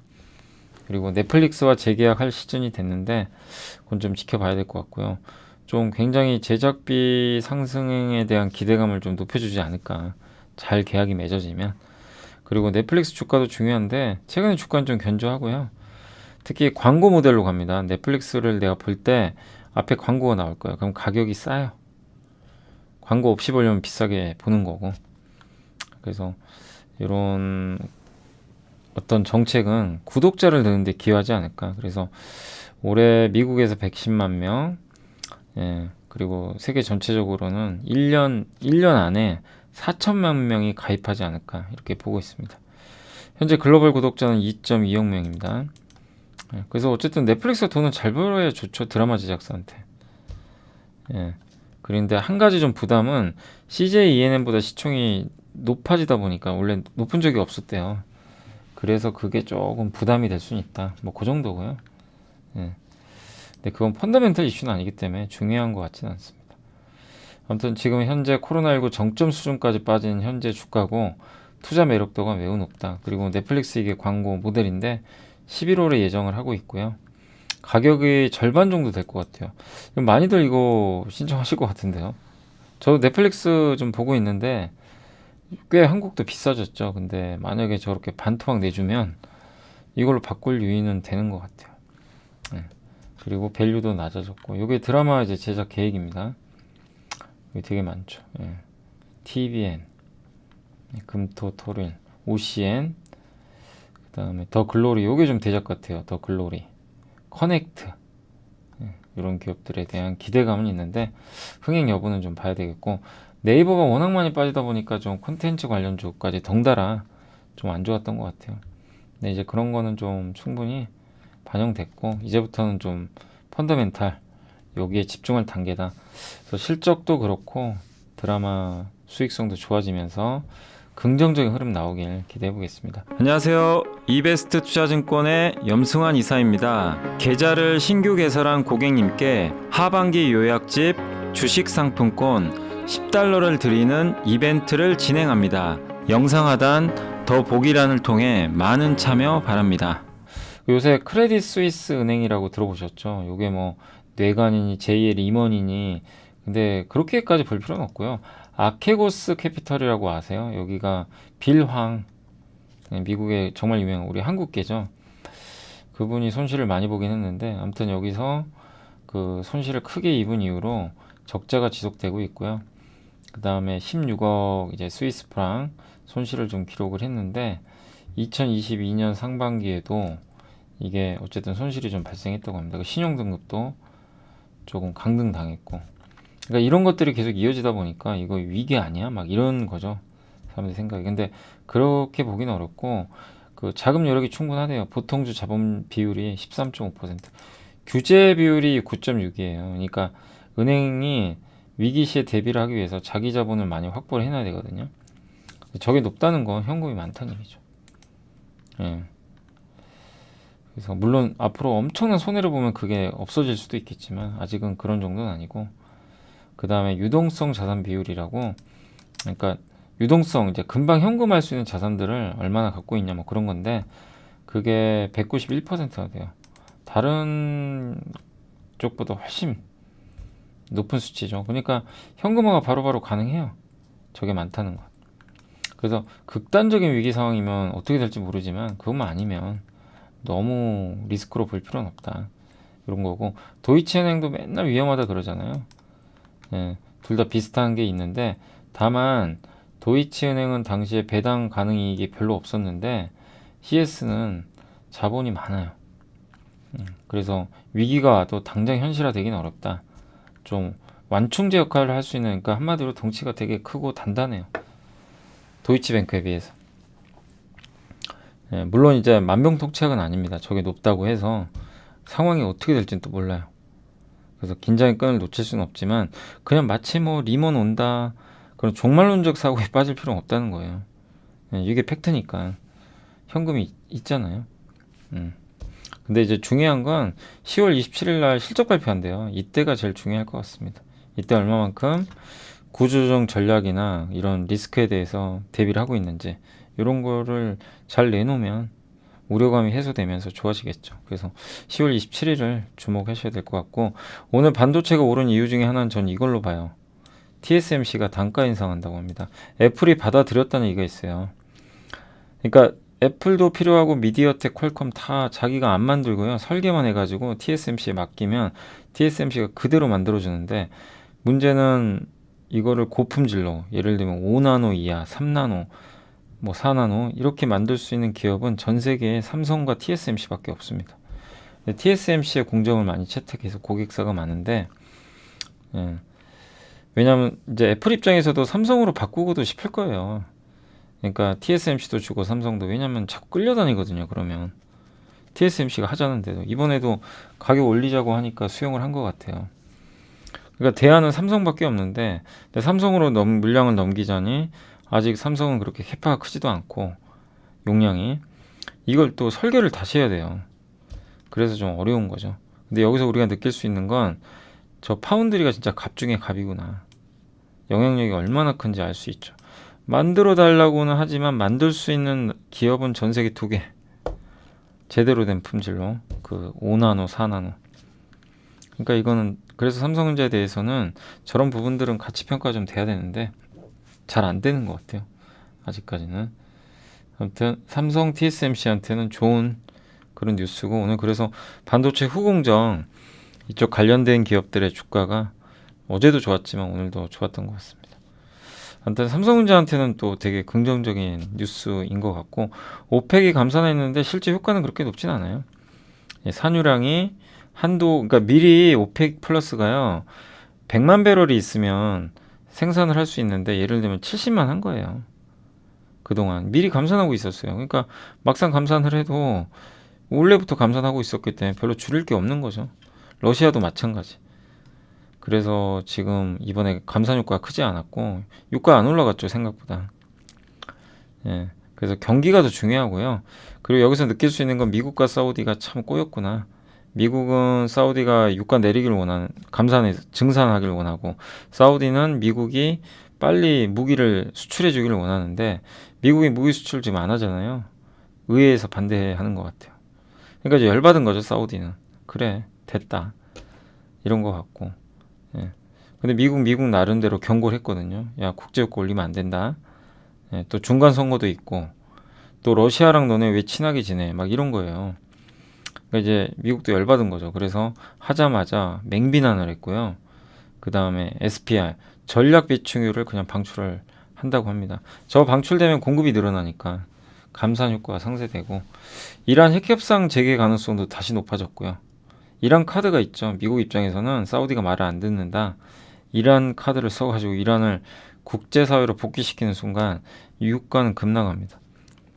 그리고 넷플릭스와 재계약할 시즌이 됐는데 그건 좀 지켜봐야 될 것 같고요. 좀 굉장히 제작비 상승에 대한 기대감을 좀 높여주지 않을까. 잘 계약이 맺어지면. 그리고 넷플릭스 주가도 중요한데 최근에 주가는 좀 견조하고요. 특히 광고 모델로 갑니다. 넷플릭스를 내가 볼 때 앞에 광고가 나올 거예요. 그럼 가격이 싸요. 광고 없이 보려면 비싸게 보는 거고. 그래서 이런 어떤 정책은 구독자를 느는데 기여하지 않을까. 그래서 올해 미국에서 110만 명, 예, 그리고 세계 전체적으로는 1년 안에 4천만 명이 가입하지 않을까 이렇게 보고 있습니다. 현재 글로벌 구독자는 2.2억 명입니다. 예, 그래서 어쨌든 넷플릭스가 돈은 잘 벌어야 좋죠. 드라마 제작사한테. 예, 그런데 한 가지 좀 부담은 CJ ENM보다 시총이 높아지다 보니까 원래 높은 적이 없었대요. 그래서 그게 조금 부담이 될 수는 있다. 뭐 그 정도고요. 예. 근데 그건 펀더멘털 이슈는 아니기 때문에 중요한 것 같지는 않습니다. 아무튼 지금 현재 코로나19 정점 수준까지 빠진 현재 주가고 투자 매력도가 매우 높다. 그리고 넷플릭스 이게 광고 모델인데 11월에 예정을 하고 있고요. 가격이 절반 정도 될 것 같아요. 많이들 이거 신청하실 것 같은데요. 저도 넷플릭스 좀 보고 있는데 꽤 한국도 비싸졌죠. 근데 만약에 저렇게 반토막 내주면 이걸로 바꿀 유인은 되는 것 같아요. 네. 그리고 밸류도 낮아졌고 이게 드라마 이제 제작 계획입니다. 이게 되게 많죠. 예. TVN, 금토 토일, OCN, 그 다음에 더 글로리 이게 좀 대작 같아요. 더 글로리, 커넥트 예. 이런 기업들에 대한 기대감은 있는데 흥행 여부는 좀 봐야 되겠고 네이버가 워낙 많이 빠지다 보니까 좀 콘텐츠 관련주까지 덩달아 좀 안 좋았던 것 같아요. 근데 이제 그런 거는 좀 충분히 반영됐고 이제부터는 좀 펀더멘탈 여기에 집중할 단계다. 그래서 실적도 그렇고 드라마 수익성도 좋아지면서 긍정적인 흐름 나오길 기대해 보겠습니다. 안녕하세요. 이베스트 투자증권의 염승환 이사입니다. 계좌를 신규 개설한 고객님께 하반기 요약집 주식 상품권 $10를 드리는 이벤트를 진행합니다. 영상 하단 더 보기란을 통해 많은 참여 바랍니다. 요새 크레딧 스위스 은행이라고 들어보셨죠? 요게 뭐 뇌관이니 제2의 리먼이니 근데 그렇게까지 볼 필요는 없고요. 아케고스 캐피털이라고 아세요? 여기가 빌황 미국의 정말 유명한 우리 한국계죠. 그분이 손실을 많이 보긴 했는데 아무튼 여기서 그 손실을 크게 입은 이후로 적자가 지속되고 있고요. 그 다음에 16억 이제 스위스 프랑 손실을 좀 기록을 했는데 2022년 상반기에도 이게 어쨌든 손실이 좀 발생했다고 합니다. 그 신용등급도 조금 강등당했고 그러니까 이런 것들이 계속 이어지다 보니까 이거 위기 아니야? 막 이런 거죠. 사람들 생각이. 근데 그렇게 보기는 어렵고 그 자금 여력이 충분하대요. 보통주 자본 비율이 13.5%. 규제 비율이 9.6이에요. 그러니까 은행이 위기 시에 대비를 하기 위해서 자기 자본을 많이 확보를 해놔야 되거든요. 저게 높다는 건 현금이 많다는 얘기죠. 예. 그래서 물론 앞으로 엄청난 손해를 보면 그게 없어질 수도 있겠지만 아직은 그런 정도는 아니고, 그 다음에 유동성 자산 비율이라고, 그러니까 유동성, 이제 금방 현금할 수 있는 자산들을 얼마나 갖고 있냐 뭐 그런 건데, 그게 191%가 돼요. 다른 쪽보다 훨씬 높은 수치죠. 그러니까 현금화가 바로바로 가능해요. 저게 많다는 것. 그래서 극단적인 위기 상황이면 어떻게 될지 모르지만 그것만 아니면 너무 리스크로 볼 필요는 없다, 이런 거고. 도이치은행도 맨날 위험하다 그러잖아요. 예, 둘 다 비슷한 게 있는데, 다만 도이치은행은 당시에 배당 가능 이익이 별로 없었는데 CS는 자본이 많아요. 그래서 위기가 와도 당장 현실화되기는 어렵다. 좀 완충제 역할을 할 수 있는, 그러니까 한마디로 덩치가 되게 크고 단단해요, 도이치뱅크에 비해서. 예, 물론 이제 만병통치약은 아닙니다. 저게 높다고 해서 상황이 어떻게 될지는 또 몰라요. 그래서 긴장의 끈을 놓칠 수는 없지만, 그냥 마치 뭐 리먼 온다 그런 종말론적 사고에 빠질 필요는 없다는 거예요. 예, 이게 팩트니까. 현금이 있잖아요. 근데 이제 중요한 건 10월 27일 날 실적 발표한대요. 이때가 제일 중요할 것 같습니다. 이때 얼마만큼 구조조정 전략이나 이런 리스크에 대해서 대비를 하고 있는지, 이런 거를 잘 내놓으면 우려감이 해소되면서 좋아지겠죠. 그래서 10월 27일을 주목하셔야 될 것 같고, 오늘 반도체가 오른 이유 중에 하나는 전 이걸로 봐요. TSMC가 단가 인상한다고 합니다. 애플이 받아들였다는 얘기가 있어요. 그러니까 애플도 필요하고 미디어텍, 퀄컴 다 자기가 안 만들고요, 설계만 해가지고 TSMC에 맡기면 TSMC가 그대로 만들어주는데, 문제는 이거를 고품질로, 예를 들면 5나노 이하, 3나노, 뭐 4나노 이렇게 만들 수 있는 기업은 전 세계에 삼성과 TSMC밖에 없습니다. TSMC의 공정을 많이 채택해서 고객사가 많은데, 예, 왜냐하면 이제 애플 입장에서도 삼성으로 바꾸고도 싶을 거예요. 그러니까 TSMC도 주고 삼성도, 왜냐면 자꾸 끌려다니거든요. 그러면 TSMC가 하자는데도 이번에도 가격 올리자고 하니까 수용을 한 것 같아요. 그러니까 대안은 삼성밖에 없는데, 근데 삼성으로 물량을 넘기자니 아직 삼성은 그렇게 캐파가 크지도 않고 용량이, 이걸 또 설계를 다시 해야 돼요. 그래서 좀 어려운 거죠. 근데 여기서 우리가 느낄 수 있는 건, 저 파운드리가 진짜 갑 중에 갑이구나. 영향력이 얼마나 큰지 알 수 있죠. 만들어 달라고는 하지만 만들 수 있는 기업은 전 세계 2개. 제대로 된 품질로, 그 5나노, 4나노. 그러니까 이거는, 그래서 삼성전자에 대해서는 저런 부분들은 가치 평가 좀 돼야 되는데 잘 안 되는 것 같아요, 아직까지는. 아무튼 삼성 TSMC한테는 좋은 그런 뉴스고, 오늘 그래서 반도체 후공정 이쪽 관련된 기업들의 주가가 어제도 좋았지만 오늘도 좋았던 것 같습니다. 아무튼 삼성전자한테는 또 되게 긍정적인 뉴스인 것 같고, 오펙이 감산했는데 실제 효과는 그렇게 높진 않아요. 산유량이 한도, 그러니까 미리 오펙 플러스가요 100만 배럴이 있으면 생산을 할 수 있는데, 예를 들면 70만 한 거예요. 그동안 미리 감산하고 있었어요. 그러니까 막상 감산을 해도 원래부터 감산하고 있었기 때문에 별로 줄일 게 없는 거죠. 러시아도 마찬가지. 그래서 지금 이번에 감산 효과가 크지 않았고, 유가 안 올라갔죠, 생각보다. 예, 그래서 경기가 더 중요하고요. 그리고 여기서 느낄 수 있는 건, 미국과 사우디가 참 꼬였구나. 미국은 사우디가 유가 내리기를 원하는, 증산하기를 원하고, 사우디는 미국이 빨리 무기를 수출해 주기를 원하는데, 미국이 무기 수출 지금 안 하잖아요. 의회에서 반대하는 것 같아요. 그러니까 이제 열받은 거죠, 사우디는. 그래, 됐다, 이런 것 같고. 예. 근데 미국 나름대로 경고를 했거든요. 야, 국제유가 올리면 안 된다. 예, 또 중간 선거도 있고, 또 러시아랑 너네 왜 친하게 지내? 막 이런 거예요. 그러니까 이제 미국도 열받은 거죠. 그래서 하자마자 맹비난을 했고요. 그 다음에 SPR, 전략 비축유를 그냥 방출을 한다고 합니다. 저 방출되면 공급이 늘어나니까 감산 효과가 상쇄되고, 이란 핵협상 재개 가능성도 다시 높아졌고요. 이란 카드가 있죠. 미국 입장에서는 사우디가 말을 안 듣는다, 이란 카드를 써가지고 이란을 국제사회로 복귀시키는 순간 유가는 급락합니다.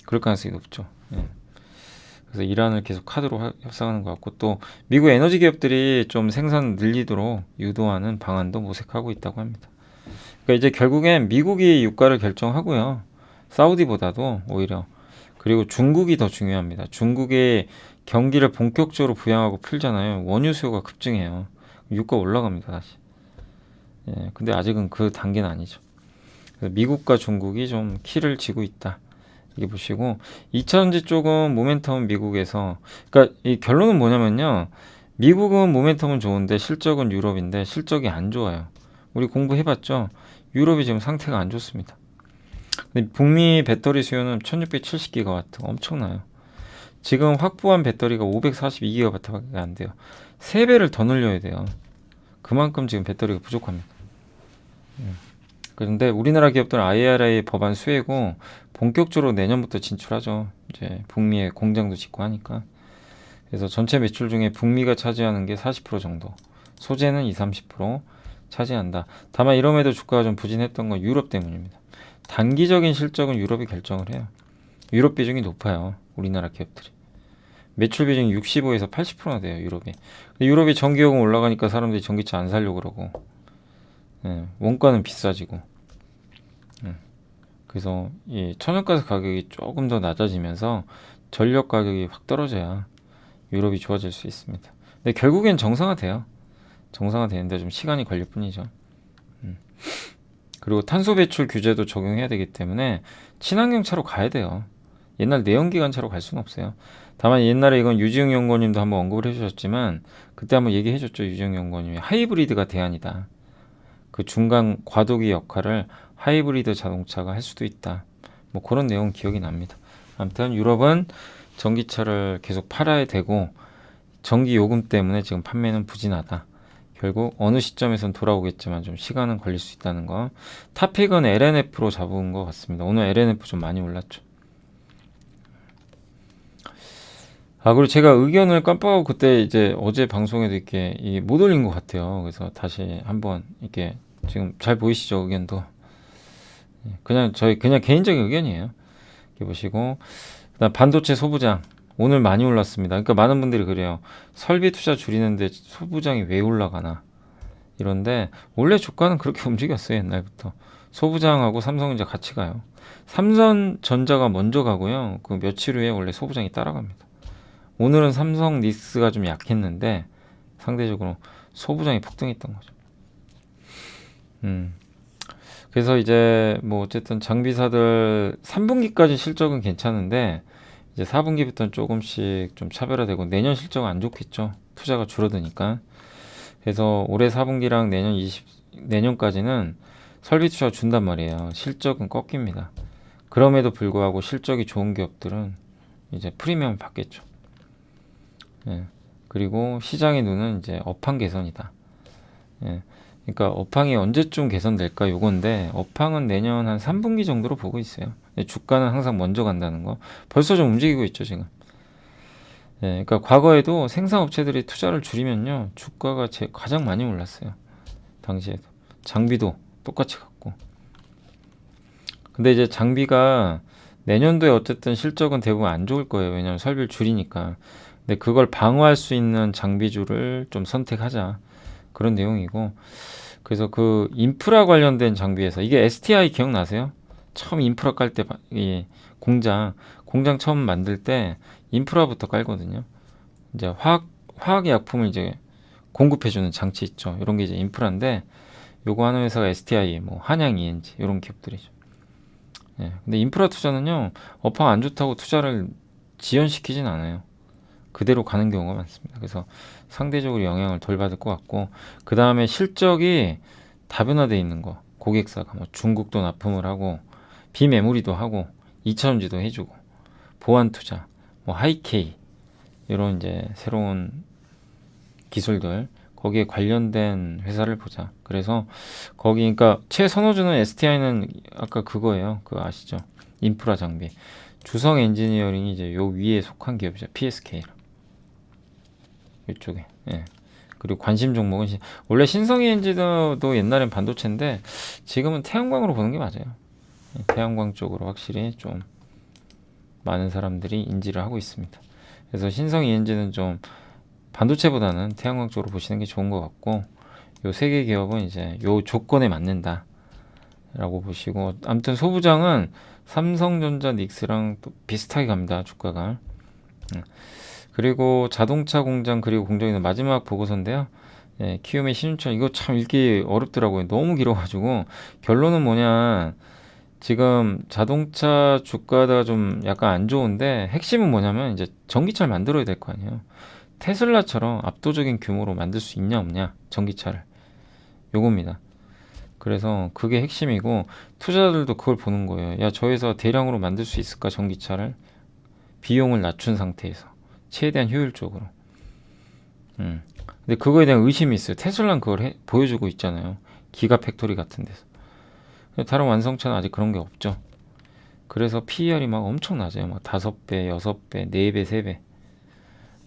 그럴 가능성이 높죠. 예. 그래서 이란을 계속 카드로 협상하는 것 같고, 또 미국 에너지 기업들이 좀 생산 늘리도록 유도하는 방안도 모색하고 있다고 합니다. 그러니까 이제 결국엔 미국이 유가를 결정하고요. 사우디보다도 오히려. 그리고 중국이 더 중요합니다. 중국이 경기를 본격적으로 부양하고 풀잖아요. 원유 수요가 급증해요. 유가 올라갑니다, 다시. 예, 근데 아직은 그 단계는 아니죠. 그래서 미국과 중국이 좀 키를 쥐고 있다. 이게 보시고 2차전지 쪽은 모멘텀은 미국에서, 그러니까 이 결론은 뭐냐면요. 미국은 모멘텀은 좋은데 실적은 유럽인데 실적이 안 좋아요. 우리 공부해봤죠. 유럽이 지금 상태가 안 좋습니다. 근데 북미 배터리 수요는 1670기가와트 엄청나요. 지금 확보한 배터리가 542기가와트밖에 안 돼요. 3배를 더 늘려야 돼요. 그만큼 지금 배터리가 부족합니다. 그런데 우리나라 기업들은 IRA 법안 수혜고 본격적으로 내년부터 진출하죠. 이제 북미에 공장도 짓고 하니까. 그래서 전체 매출 중에 북미가 차지하는 게 40% 정도. 소재는 20-30% 차지한다. 다만 이럼에도 주가가 좀 부진했던 건 유럽 때문입니다. 단기적인 실적은 유럽이 결정을 해요. 유럽 비중이 높아요. 우리나라 기업들이. 매출 비중이 65에서 80%나 돼요. 유럽이. 유럽이 전기요금 올라가니까 사람들이 전기차 안 사려고 그러고, 예, 원가는 비싸지고, 예, 그래서 이 천연가스 가격이 조금 더 낮아지면서 전력 가격이 확 떨어져야 유럽이 좋아질 수 있습니다. 근데 결국엔 정상화돼요. 정상화되는데 좀 시간이 걸릴 뿐이죠. 그리고 탄소 배출 규제도 적용해야 되기 때문에 친환경 차로 가야 돼요. 옛날 내연기관 차로 갈 수는 없어요. 다만 옛날에 이건 유지영 연구원님도 한번 언급을 해주셨지만 그때 한번 얘기해줬죠. 유지영 연구원님이 하이브리드가 대안이다. 그 중간 과도기 역할을 하이브리드 자동차가 할 수도 있다. 뭐 그런 내용 기억이 납니다. 아무튼 유럽은 전기차를 계속 팔아야 되고 전기 요금 때문에 지금 판매는 부진하다. 결국 어느 시점에선 돌아오겠지만 좀 시간은 걸릴 수 있다는 거. 탑픽은 LNF로 잡은 것 같습니다. 오늘 LNF 좀 많이 올랐죠. 그리고 제가 의견을 깜빡하고 그때 이제 어제 방송에도 이렇게 못 올린 것 같아요. 그래서 다시 한번 이렇게 지금 잘 보이시죠? 의견도. 그냥 그냥 개인적인 의견이에요. 이렇게 보시고. 그다음 반도체 소부장. 오늘 많이 올랐습니다. 그러니까 많은 분들이 그래요. 설비 투자 줄이는데 소부장이 왜 올라가나. 이런데 원래 주가는 그렇게 움직였어요. 옛날부터. 소부장하고 삼성전자 같이 가요. 삼성전자가 먼저 가고요. 그 며칠 후에 원래 소부장이 따라갑니다. 오늘은 삼성 니스가 좀 약했는데 상대적으로 소부장이 폭등했던 거죠. 그래서 이제 뭐 어쨌든 장비사들 3분기까지 실적은 괜찮은데 이제 4분기부터는 조금씩 좀 차별화되고 내년 실적은 안 좋겠죠. 투자가 줄어드니까. 그래서 올해 4분기랑 내년까지는 설비 투자 준단 말이에요. 실적은 꺾입니다. 그럼에도 불구하고 실적이 좋은 기업들은 이제 프리미엄을 받겠죠. 예. 그리고 시장의 눈은 이제 업황 개선이다. 예. 그러니까 업황이 언제쯤 개선될까 요건데 업황은 내년 한 3분기 정도로 보고 있어요. 주가는 항상 먼저 간다는 거. 벌써 좀 움직이고 있죠, 지금. 예. 그러니까 과거에도 생산업체들이 투자를 줄이면요. 주가가 가장 많이 올랐어요. 당시에도. 장비도 똑같이 갔고. 근데 이제 장비가 내년도에 어쨌든 실적은 대부분 안 좋을 거예요. 왜냐하면 설비를 줄이니까. 근데 그걸 방어할 수 있는 장비주를 좀 선택하자. 그런 내용이고. 그래서 그 인프라 관련된 장비에서 이게 STI 기억나세요? 처음 인프라 깔 때 공장 처음 만들 때 인프라부터 깔거든요. 이제 화학약품을 이제 공급해주는 장치 있죠. 이런 게 이제 인프라인데 요거 하는 회사가 STI, 뭐 한양 ENG 이런 기업들이죠. 예. 근데 인프라 투자는요 업황 안 좋다고 투자를 지연시키진 않아요. 그대로 가는 경우가 많습니다. 그래서 상대적으로 영향을 덜 받을 것 같고 그 다음에 실적이 다변화되어 있는 거 고객사가 뭐 중국도 납품을 하고 비메모리도 하고 2차전지도 해주고 보안 투자 뭐 하이케이 이런 이제 새로운 기술들 거기에 관련된 회사를 보자. 그래서 거기 그러니까 최선호주는 STI는 아까 그거예요. 그거 아시죠? 인프라 장비. 주성 엔지니어링이 이제 요 위에 속한 기업이죠. PSK. 이쪽에. 예. 그리고 관심 종목은 원래 신성이 엔지도 옛날엔 반도체인데 지금은 태양광으로 보는 게 맞아요. 태양광 쪽으로 확실히 좀 많은 사람들이 인지를 하고 있습니다. 그래서 신성 ENG는 좀 반도체보다는 태양광 쪽으로 보시는 게 좋은 것 같고, 요 세 개 기업은 이제 요 조건에 맞는다라고 보시고, 아무튼 소부장은 삼성전자, 닉스랑 또 비슷하게 갑니다, 주가가. 그리고 자동차 공장 그리고 공정위는 마지막 보고서인데요. 예, 키움의 신윤철 이거 참 읽기 어렵더라고요. 너무 길어가지고 결론은 뭐냐, 지금 자동차 주가가 좀 약간 안 좋은데 핵심은 뭐냐면 이제 전기차를 만들어야 될 거 아니에요. 테슬라처럼 압도적인 규모로 만들 수 있냐 없냐, 전기차를. 요겁니다. 그래서 그게 핵심이고, 투자자들도 그걸 보는 거예요. 야, 저 회사 대량으로 만들 수 있을까, 전기차를? 비용을 낮춘 상태에서 최대한 효율적으로. 근데 그거에 대한 의심이 있어요. 테슬라는 그걸 보여주고 있잖아요. 기가 팩토리 같은 데서. 다른 완성차는 아직 그런 게 없죠. 그래서 PER이 막 엄청 낮아요. 막 5배, 6배, 4배, 3배.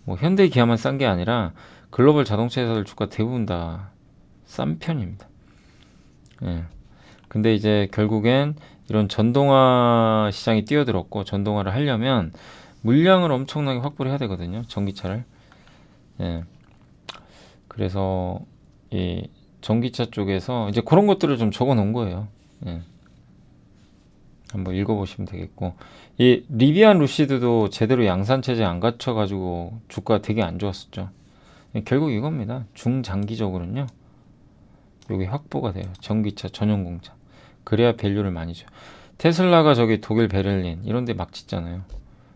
뭐 현대 기아만 싼 게 아니라 글로벌 자동차 회사들 주가 대부분 다 싼 편입니다. 예. 근데 이제 결국엔 이런 전동화 시장이 뛰어들었고, 전동화를 하려면 물량을 엄청나게 확보를 해야 되거든요, 전기차를. 예. 그래서 이 전기차 쪽에서 이제 그런 것들을 좀 적어 놓은 거예요. 예. 한번 읽어보시면 되겠고, 이 리비안 루시드도 제대로 양산 체제 안 갖춰 가지고 주가 되게 안 좋았었죠. 결국 이겁니다. 중장기적으로는요, 여기 확보가 돼요. 전기차 전용 공장. 그래야 밸류를 많이 줘요. 테슬라가 저기 독일 베를린 이런 데 막 짓잖아요.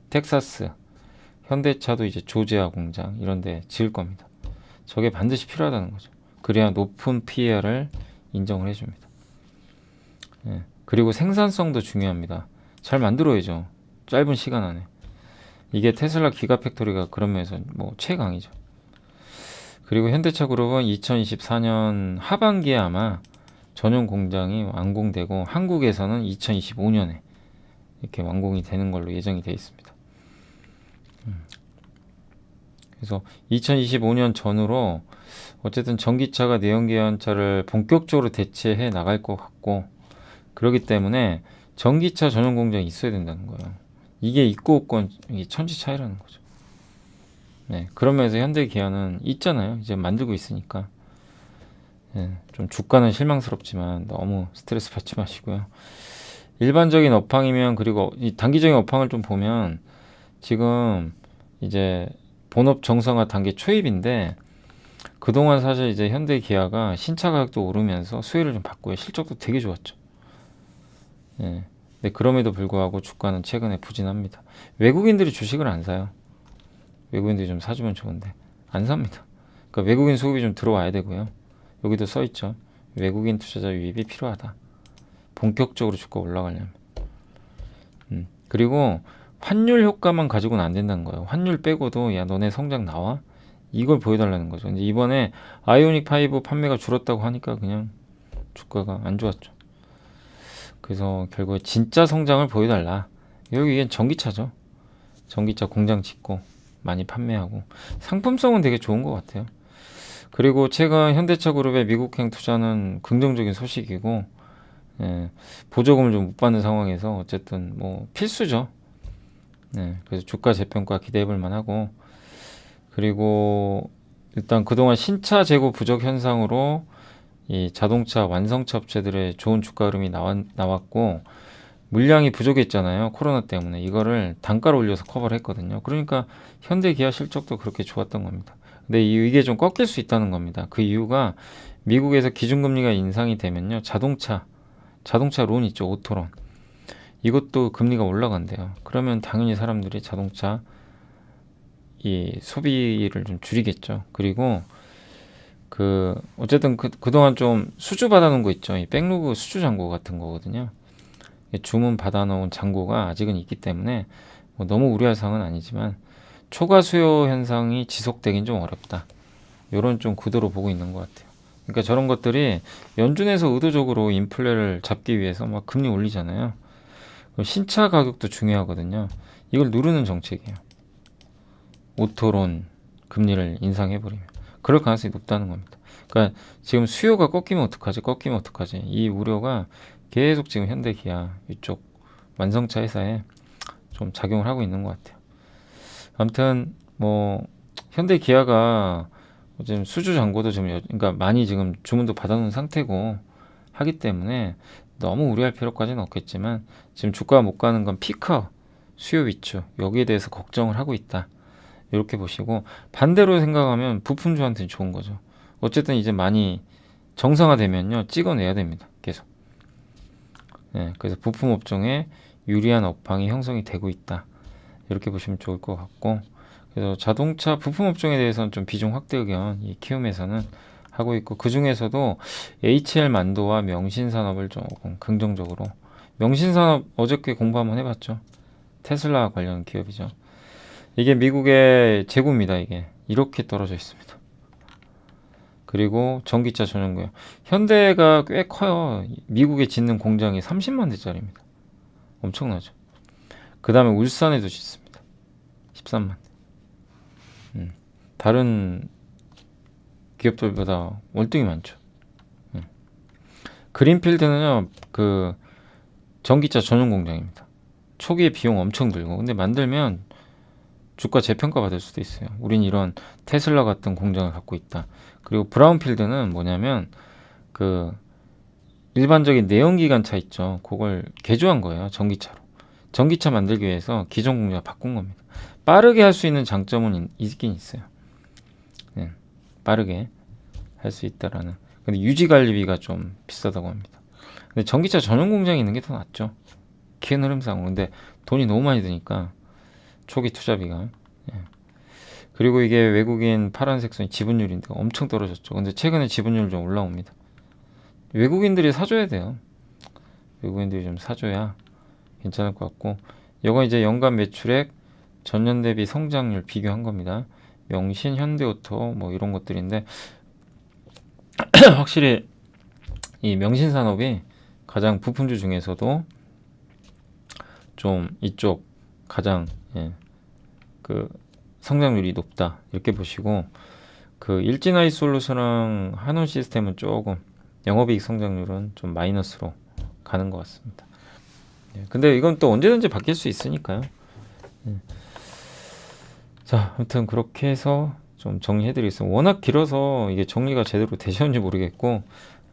텍사스, 현대차도 이제 조지아 공장 이런 데 지을 겁니다. 저게 반드시 필요하다는 거죠. 그래야 높은 PER을 인정을 해줍니다. 예. 그리고 생산성도 중요합니다. 잘 만들어야죠. 짧은 시간 안에. 이게 테슬라 기가 팩토리가 그런 면에서 뭐 최강이죠. 그리고 현대차 그룹은 2024년 하반기에 아마 전용 공장이 완공되고, 한국에서는 2025년에 이렇게 완공이 되는 걸로 예정이 되어 있습니다. 그래서 2025년 전후로 어쨌든 전기차가 내연기관차를 본격적으로 대체해 나갈 것 같고, 그렇기 때문에 전기차 전용 공장이 있어야 된다는 거예요. 이게 있고 없건 이게 천지 차이라는 거죠. 네, 그러면서 현대 기아는 있잖아요. 이제 만들고 있으니까. 예, 좀 주가는 실망스럽지만 너무 스트레스 받지 마시고요. 일반적인 업황이면, 그리고 이 단기적인 업황을 좀 보면 지금 이제 본업 정상화 단계 초입인데, 그동안 사실 이제 현대 기아가 신차 가격도 오르면서 수혜를 좀 받고요. 실적도 되게 좋았죠. 예. 근데 그럼에도 불구하고 주가는 최근에 부진합니다. 외국인들이 주식을 안 사요. 외국인들이 좀 사주면 좋은데 안 삽니다. 그러니까 외국인 수급이 좀 들어와야 되고요. 여기도 써 있죠. 외국인 투자자 유입이 필요하다. 본격적으로 주가 올라가려면. 그리고 환율 효과만 가지고는 안 된다는 거예요. 환율 빼고도 야, 너네 성장 나와? 이걸 보여달라는 거죠. 근데 이번에 아이오닉 5 판매가 줄었다고 하니까 그냥 주가가 안 좋았죠. 그래서 결국에 진짜 성장을 보여달라. 여기 이게 전기차죠. 전기차 공장 짓고 많이 판매하고 상품성은 되게 좋은 것 같아요. 그리고 최근 현대차 그룹의 미국행 투자는 긍정적인 소식이고, 예, 보조금을 좀 못 받는 상황에서 어쨌든 뭐 필수죠. 네, 그래서 주가 재평가 기대해 볼 만하고, 그리고 일단 그동안 신차 재고 부족 현상으로 이 자동차 완성차 업체들의 좋은 주가 흐름이 나왔고, 물량이 부족했잖아요. 코로나 때문에. 이거를 단가를 올려서 커버를 했거든요. 그러니까 현대 기아 실적도 그렇게 좋았던 겁니다. 근데 이게 좀 꺾일 수 있다는 겁니다. 그 이유가 미국에서 기준금리가 인상이 되면요, 자동차 론 있죠. 오토론. 이것도 금리가 올라간대요. 그러면 당연히 사람들이 자동차 이 소비를 좀 줄이겠죠. 그리고 어쨌든 그동안 좀 수주 받아놓은 거 있죠. 이 백로그 수주 잔고 같은 거거든요. 주문 받아놓은 잔고가 아직은 있기 때문에 뭐 너무 우려할 상황은 아니지만 초과 수요 현상이 지속되긴 좀 어렵다. 이런 좀 구도로 보고 있는 것 같아요. 그러니까 저런 것들이 연준에서 의도적으로 인플레를 잡기 위해서 막 금리 올리잖아요. 그럼 신차 가격도 중요하거든요. 이걸 누르는 정책이에요. 오토론 금리를 인상해버리면 그럴 가능성이 높다는 겁니다. 그러니까 지금 수요가 꺾이면 어떡하지? 이 우려가 계속 지금 현대 기아 이쪽 완성차 회사에 좀 작용을 하고 있는 것 같아요. 아무튼 뭐 현대 기아가 지금 수주 잔고도 좀 그러니까 많이 지금 주문도 받아놓은 상태고 하기 때문에 너무 우려할 필요까지는 없겠지만 지금 주가가 못 가는 건 피크 수요 위축 여기에 대해서 걱정을 하고 있다. 이렇게 보시고 반대로 생각하면 부품주한테는 좋은 거죠. 어쨌든 이제 많이 정상화되면요 찍어내야 됩니다. 계속. 네, 그래서 부품 업종에 유리한 업황이 형성이 되고 있다. 이렇게 보시면 좋을 것 같고 그래서 자동차 부품 업종에 대해서는 좀 비중 확대 의견 이 키움에서는 하고 있고 그 중에서도 HL 만도와 명신산업을 조금 긍정적으로 명신산업 어저께 공부 한번 해봤죠. 테슬라 관련 기업이죠. 이게 미국의 재고입니다. 이게 이렇게 떨어져 있습니다. 그리고 전기차 전용구역 현대가 꽤 커요. 미국에 짓는 공장이 30만 대짜리입니다. 엄청나죠. 그 다음에 울산에도 짓습니다. 13만 대. 다른 기업들보다 월등히 많죠. 그린필드는요 그 전기차 전용 공장입니다. 초기에 비용 엄청 들고 근데 만들면 주가 재평가 받을 수도 있어요. 우린 이런 테슬라 같은 공장을 갖고 있다. 그리고 브라운필드는 뭐냐면 그 일반적인 내연기관차 있죠. 그걸 개조한 거예요. 전기차로. 전기차 만들기 위해서 기존 공장을 바꾼 겁니다. 빠르게 할 수 있는 장점은 있긴 있어요. 네, 빠르게 할 수 있다라는. 근데 유지 관리비가 좀 비싸다고 합니다. 근데 전기차 전용 공장이 있는 게 더 낫죠. 큰 흐름상으로. 근데 돈이 너무 많이 드니까 초기 투자비가. 예. 그리고 이게 외국인 파란색 선이 지분율인데 엄청 떨어졌죠. 근데 최근에 지분율 좀 올라옵니다. 외국인들이 사줘야 돼요. 외국인들이 좀 사줘야 괜찮을 것 같고 이건 이제 연간 매출액 전년 대비 성장률 비교한 겁니다. 명신, 현대오토 뭐 이런 것들인데 확실히 이 명신산업이 가장 부품주 중에서도 좀 이쪽 가장 그 성장률이 높다 이렇게 보시고 그 일진아이솔루션랑 한온 시스템은 조금 영업이익 성장률은 좀 마이너스로 가는 것 같습니다. 근데 이건 또 언제든지 바뀔 수 있으니까요. 자, 아무튼 그렇게 해서 좀 정리해드리겠습니다. 워낙 길어서 이게 정리가 제대로 되셨는지 모르겠고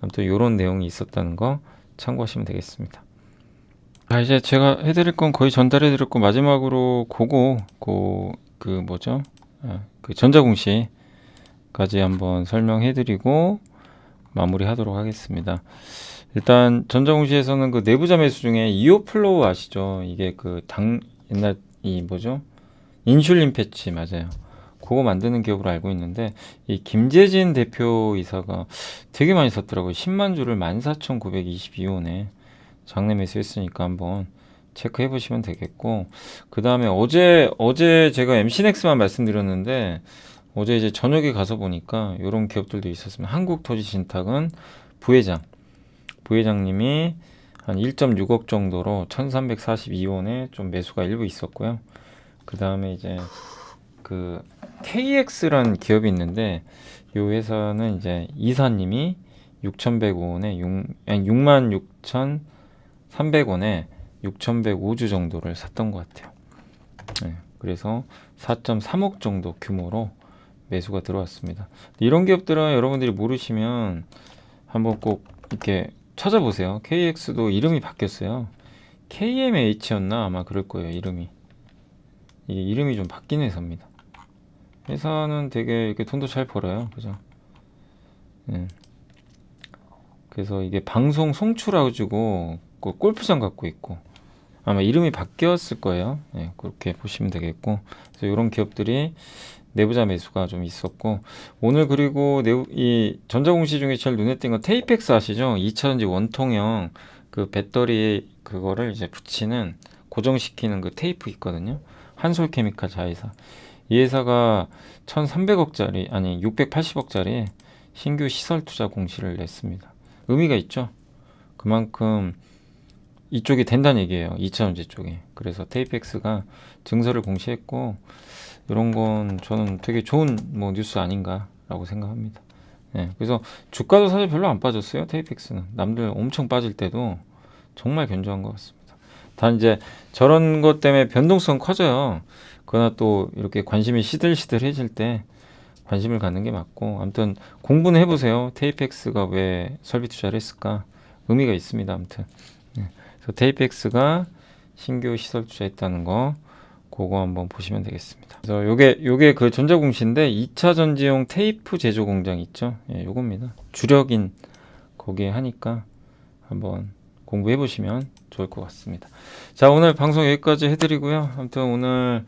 아무튼 이런 내용이 있었다는 거 참고하시면 되겠습니다. 이제 제가 해드릴 건 거의 전달해드렸고 마지막으로 그 뭐죠? 그 전자공시까지 한번 설명해드리고 마무리하도록 하겠습니다. 일단 전자공시에서는 그 내부자 매수 중에 이오플로우 아시죠? 이게 그 옛날 이 뭐죠? 인슐린 패치 맞아요. 그거 만드는 기업으로 알고 있는데 이 김재진 대표이사가 되게 많이 샀더라고요. 10만 주를 14,922원에 장내 매수했으니까 한번 체크해 보시면 되겠고 그 다음에 어제 제가 MC넥스만 말씀드렸는데 어제 이제 저녁에 가서 보니까 이런 기업들도 있었습니다. 한국토지신탁은 부회장님이 한 1.6억 정도로 1342원에 좀 매수가 일부 있었고요. 그 다음에 이제 그 KX라는 기업이 있는데 이 회사는 이제 이사님이 6,105원에 66,300원에 6,105주 정도를 샀던 것 같아요. 그래서 4.3억 정도 규모로 매수가 들어왔습니다. 이런 기업들은 여러분들이 모르시면 한번 꼭 이렇게 찾아보세요. KX도 이름이 바뀌었어요. KMH였나 아마 그럴 거예요. 이름이 좀 바뀐 회사입니다. 회사는 되게 이렇게 돈도 잘 벌어요. 그죠? 그래서 이게 방송 송출해가지고 골프장 갖고 있고 아마 이름이 바뀌었을 거예요. 그렇게 보시면 되겠고 그래서 이런 기업들이 내부자 매수가 좀 있었고 오늘 그리고 이 전자공시 중에 제일 눈에 띈 건 테이펙스 아시죠? 2차전지 원통형 그 배터리 그거를 이제 붙이는 고정시키는 그 테이프 있거든요. 한솔케미칼 자회사. 이 회사가 1,300억짜리 아니 680억짜리 신규 시설 투자 공시를 냈습니다. 의미가 있죠. 그만큼 이쪽이 된다는 얘기예요. 2차전지 쪽이. 그래서 테이펙스가 증설을 공시했고 이런 건 저는 되게 좋은 뭐 뉴스 아닌가라고 생각합니다. 그래서 주가도 사실 별로 안 빠졌어요. 테이펙스는 남들 엄청 빠질 때도 정말 견조한 것 같습니다. 단 이제 저런 것 때문에 변동성 커져요. 그러나 또 이렇게 관심이 시들시들해질 때 관심을 갖는 게 맞고, 아무튼 공부는 해보세요. 테이펙스가 왜 설비 투자를 했을까? 의미가 있습니다. 아무튼 그래서 테이펙스가 신규 시설 투자했다는 거, 그거 한번 보시면 되겠습니다. 그래서 요게 그 전자공시인데 2차 전지용 테이프 제조 공장 있죠? 예, 요겁니다. 주력인 거기에 하니까 한번 공부해 보시면 좋을 것 같습니다. 자, 오늘 방송 여기까지 해드리고요. 아무튼 오늘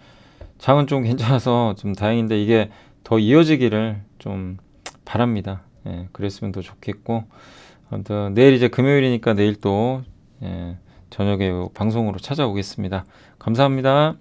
장은 좀 괜찮아서 좀 다행인데 이게 더 이어지기를 좀 바랍니다. 예, 그랬으면 더 좋겠고, 아무튼 내일 이제 금요일이니까 내일 또 예, 저녁에 방송으로 찾아오겠습니다. 감사합니다.